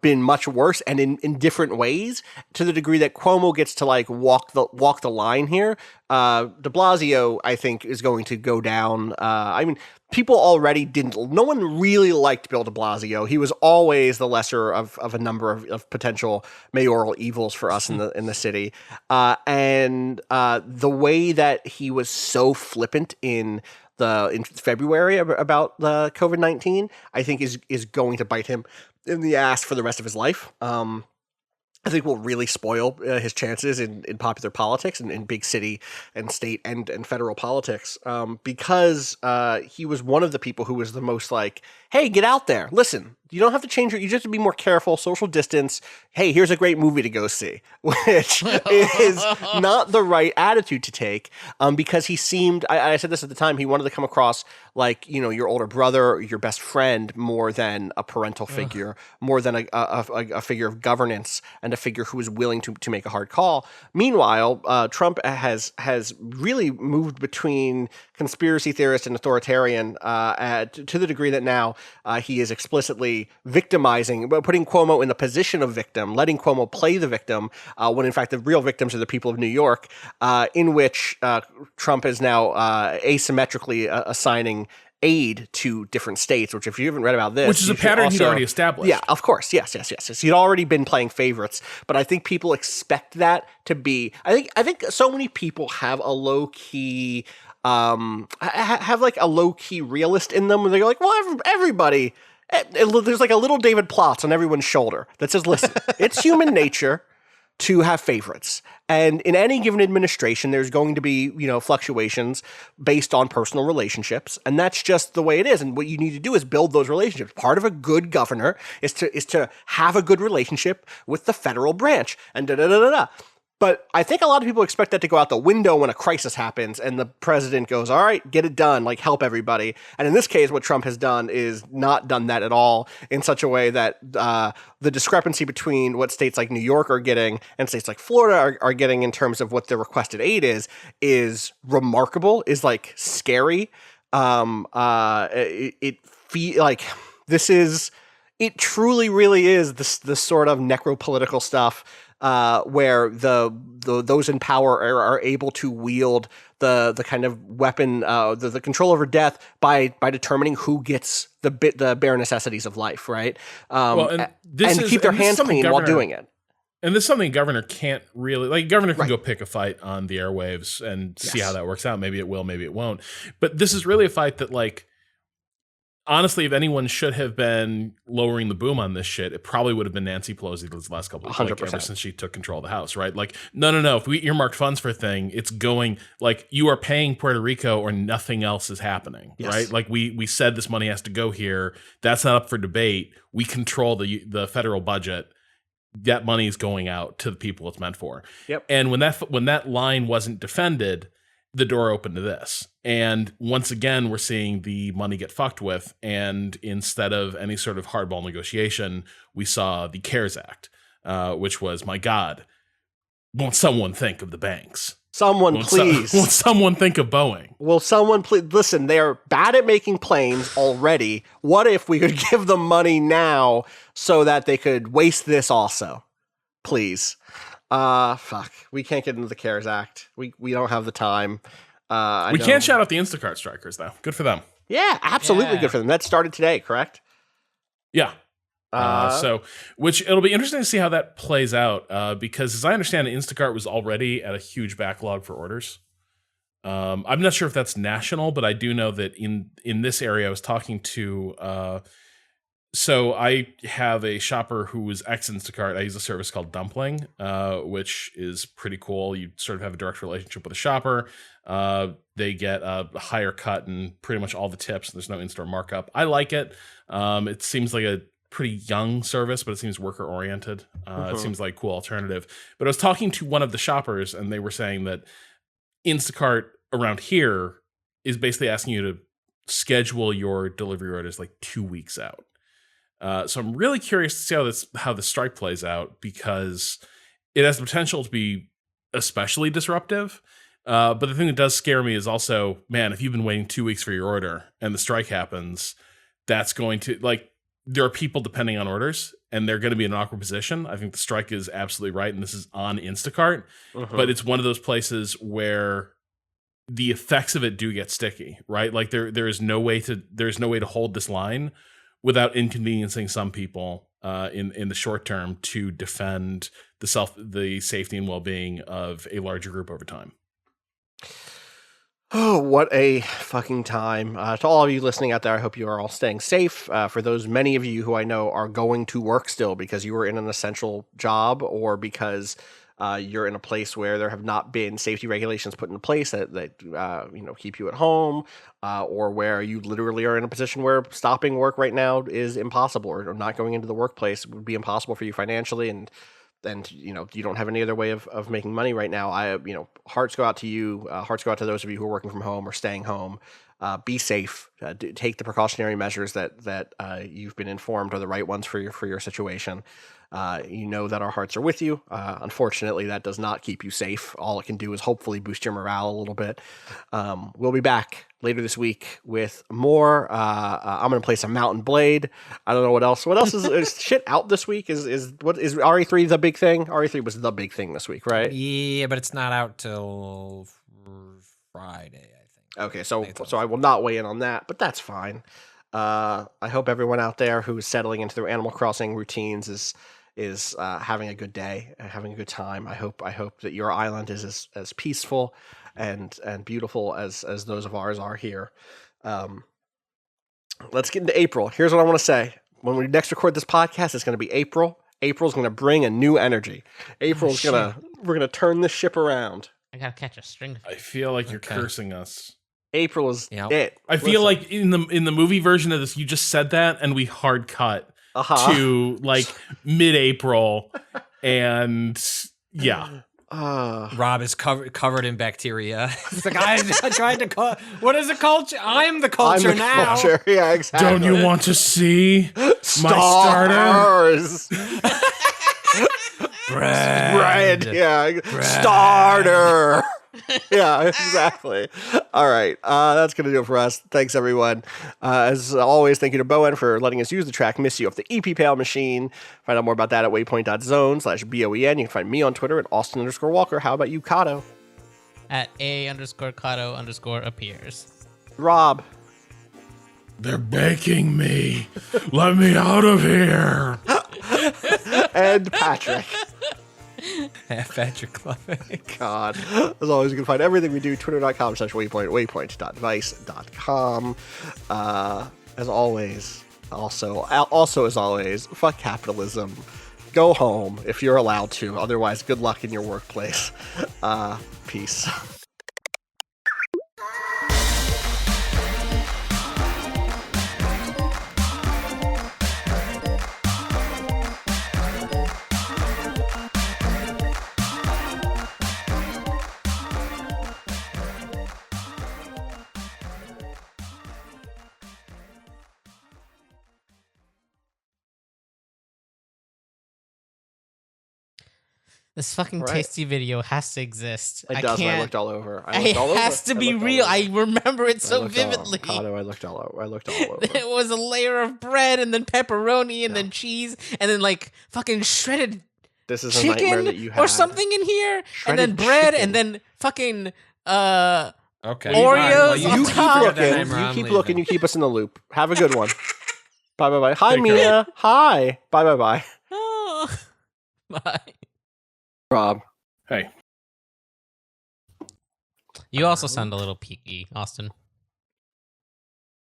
been much worse and in different ways, to the degree that Cuomo gets to like walk the line here. De Blasio, I think, is going to go down. I mean, people already no one really liked Bill de Blasio. He was always the lesser of a number of potential mayoral evils for us in the city. And the way that he was so flippant in February about the COVID-19, I think is going to bite him in the ass for the rest of his life. I think will really spoil his chances in popular politics and in big city and state and federal politics, because he was one of the people who was the most like, hey, get out there. Listen, you don't have to change you just have to be more careful, social distance. Hey, here's a great movie to go see, which is not the right attitude to take, because he seemed, I said this at the time, he wanted to come across like, your older brother, your best friend, more than a parental figure, more than a figure of governance and a figure who is willing to make a hard call. Meanwhile, Trump has really moved between conspiracy theorist and authoritarian to the degree that now he is explicitly victimizing, putting Cuomo in the position of victim, letting Cuomo play the victim, when in fact the real victims are the people of New York, in which Trump is now asymmetrically assigning aid to different states, which if you haven't read about this,
which is a pattern he'd already established.
Yeah, of course. Yes. He'd already been playing favorites, but I think people expect that to be, I think so many people have a low key, have like a low key realist in them where they're like, well, everybody, there's like a little David Plotz on everyone's shoulder that says, listen, it's human nature to have favorites. And in any given administration, there's going to be, fluctuations based on personal relationships. And that's just the way it is. And what you need to do is build those relationships. Part of a good governor is to have a good relationship with the federal branch and da-da-da-da-da. But I think a lot of people expect that to go out the window when a crisis happens and the president goes, all right, get it done, like help everybody. And in this case, what Trump has done is not done that at all, in such a way that the discrepancy between what states like New York are getting and states like Florida are getting in terms of what the requested aid is remarkable, is like scary. It truly really is this sort of necropolitical stuff, where those in power are able to wield the kind of weapon, the control over death by determining who gets the bare necessities of life, right? And keep their hands clean while doing it.
And this is something governor can't really, like, governor can go pick a fight on the airwaves and see how that works out. Maybe it will, maybe it won't. But this is really a fight that, like, honestly, if anyone should have been lowering the boom on this shit, it probably would have been Nancy Pelosi these last couple of weeks, ever since she took control of the House, right? Like, no. If we earmarked funds for a thing, it's going, like, you are paying Puerto Rico or nothing else is happening, right? Like, we said this money has to go here. That's not up for debate. We control the federal budget. That money is going out to the people it's meant for.
Yep.
And when that line wasn't defended, the door opened to this. And once again, we're seeing the money get fucked with. And instead of any sort of hardball negotiation, we saw the CARES Act, which was, my God, won't someone think of the banks?
Please.
Won't someone think of Boeing?
Will someone please? Listen, they're bad at making planes already. What if we could give them money now so that they could waste this also? Please. Fuck. We can't get into the CARES Act. We don't have the time.
We can't shout out the Instacart strikers, though. Good for them.
Yeah, absolutely good for them. That started today, correct?
Yeah. Which it'll be interesting to see how that plays out, because as I understand it, Instacart was already at a huge backlog for orders. I'm not sure if that's national, but I do know that in this area, I was talking to. So I have a shopper who was ex-Instacart. I use a service called Dumpling, which is pretty cool. You sort of have a direct relationship with a shopper. They get a higher cut and pretty much all the tips. There's no in-store markup. I like it. It seems like a pretty young service, but it seems worker-oriented. It seems like a cool alternative. But I was talking to one of the shoppers, and they were saying that Instacart around here is basically asking you to schedule your delivery orders like 2 weeks out. So I'm really curious to see how the strike plays out, because it has the potential to be especially disruptive. But the thing that does scare me is also, man, if you've been waiting 2 weeks for your order and the strike happens, that's going to, like, there are people depending on orders and they're going to be in an awkward position. I think the strike is absolutely right. And this is on Instacart, but it's one of those places where the effects of it do get sticky, right? Like there's no way to hold this line without inconveniencing some people in the short term to defend the safety and well-being of a larger group over time.
Oh, what a fucking time. To all of you listening out there, I hope you are all staying safe. For those many of you who I know are going to work still because you are in an essential job or because you're in a place where there have not been safety regulations put in place that keep you at home, or where you literally are in a position where stopping work right now is impossible, or not going into the workplace would be impossible for you financially, and you don't have any other way of making money right now. Hearts go out to you. Hearts go out to those of you who are working from home or staying home. Be safe. Take the precautionary measures that you've been informed are the right ones for your situation. You know that our hearts are with you. Unfortunately, that does not keep you safe. All it can do is hopefully boost your morale a little bit. We'll be back later this week with more. I'm going to play some Mountain Blade. I don't know what else. What else is shit out this week? Is what is RE3 the big thing? RE3 was the big thing this week, right?
Yeah, but it's not out till Friday, I think.
Okay, so I will not weigh in on that, but that's fine. I hope everyone out there who is settling into their Animal Crossing routines is having a good day, having a good time. I hope that your island is as peaceful and beautiful as those of ours are here. Let's get into April. Here's what I want to say. When we next record this podcast, it's going to be April. April's going to bring a new energy. We're going to turn this ship around.
I gotta catch a string.
I feel like you're cursing us.
April is it.
I feel like in the movie version of this, you just said that and we hard cut to like mid-April, and yeah.
Rob is covered in bacteria. It's like I tried to what is the culture? I'm the culture now.
Culture. Yeah, exactly.
Don't you want to see my starter?
Bread. Yeah. Bread. Starter. Yeah, exactly. All right. That's going to do it for us. Thanks, everyone. As always, thank you to Bowen for letting us use the track Miss You off the EP Pale Machine. Find out more about that at waypoint.zone/BOEN. You can find me on Twitter at Austin_Walker. How about you, Cado?
At A_Cado_appears.
Rob.
They're baking me. Let me out of here.
And Patrick.
Patrick Clovey.
God. As always, you can find everything we do, twitter.com/waypoint, waypoint.vice.com. As always, also as always, fuck capitalism. Go home if you're allowed to. Otherwise, good luck in your workplace. Peace.
This fucking tasty video has to exist.
It does. I looked all over.
It has to be real. I remember it so vividly.
Cado, I looked all over.
It was a layer of bread and then pepperoni and then cheese and then like fucking shredded
this is a nightmare that you had.
Or something in here, shredded and then bread chicken. And then fucking
Oreos.
Well, you keep looking. You keep us in the loop. Have a good one. Bye. Hi, Mia. Hi. Bye.
Oh. Bye.
Rob.
Hey.
You also sound a little peaky, Austin.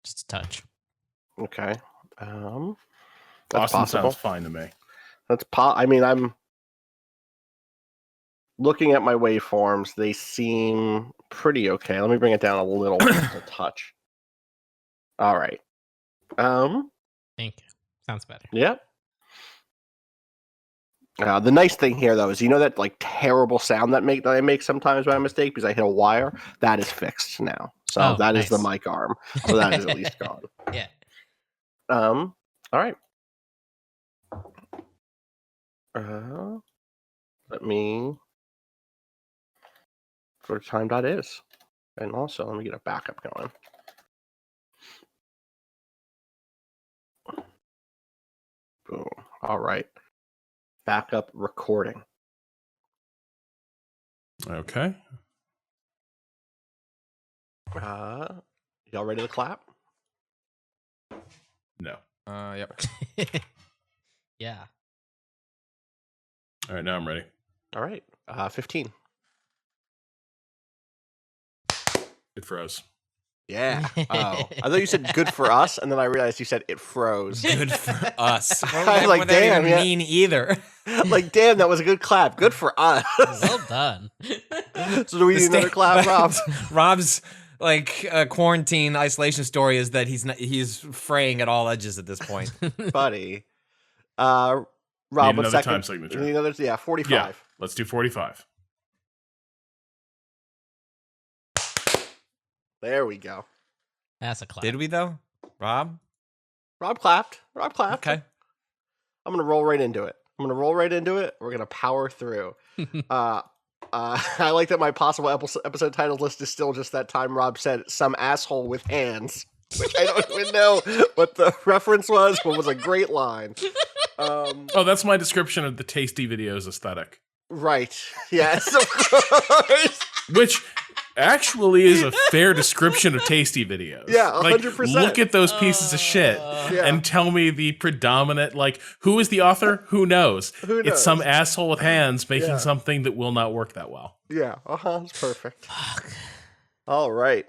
Just a touch.
Okay. That's
Austin
possible.
Sounds fine to me.
I mean, I'm looking at my waveforms. They seem pretty okay. Let me bring it down a little, a touch. All right.
Thank you. Sounds better.
Yep. The nice thing here, though, is that like terrible sound that I make sometimes by mistake because I hit a wire. That is fixed now, so that is the mic arm. So that is at least gone.
Yeah.
All right. Let me for time.is. And also, let me get a backup going. Boom. All right. Backup recording.
Okay.
Y'all ready to clap?
No.
Yep.
Yeah.
All right, now I'm ready.
All right. 15.
It froze.
Yeah. Oh, I thought you said good for us, and then I realized you said it froze.
Good for us. What
I was like,
would that
damn,
even
yeah.
mean either?
Like, damn, that was a good clap. Good for us.
Well done.
So do we need another clap, Rob?
Rob's like quarantine isolation story is that he's fraying at all edges at this point.
Buddy. Rob,
Need
what's
another
second?
time signature.
Need another, 45.
Yeah, let's do 45.
There we go.
That's a clap.
Did we though, Rob?
Rob clapped.
Okay.
I'm going to roll right into it. We're going to power through. I like that my possible episode title list is still just that time Rob said some asshole with hands, which I don't even know what the reference was, but was a great line.
Oh, that's my description of the Tasty Videos aesthetic.
Right. Yes, of course.
Which actually is a fair description of Tasty Videos.
Yeah, 100%.
Look at those pieces of shit and tell me the predominant, who is the author? Who knows?
Who knows?
It's some asshole with hands making something that will not work that well.
Yeah, it's perfect. Fuck. All right.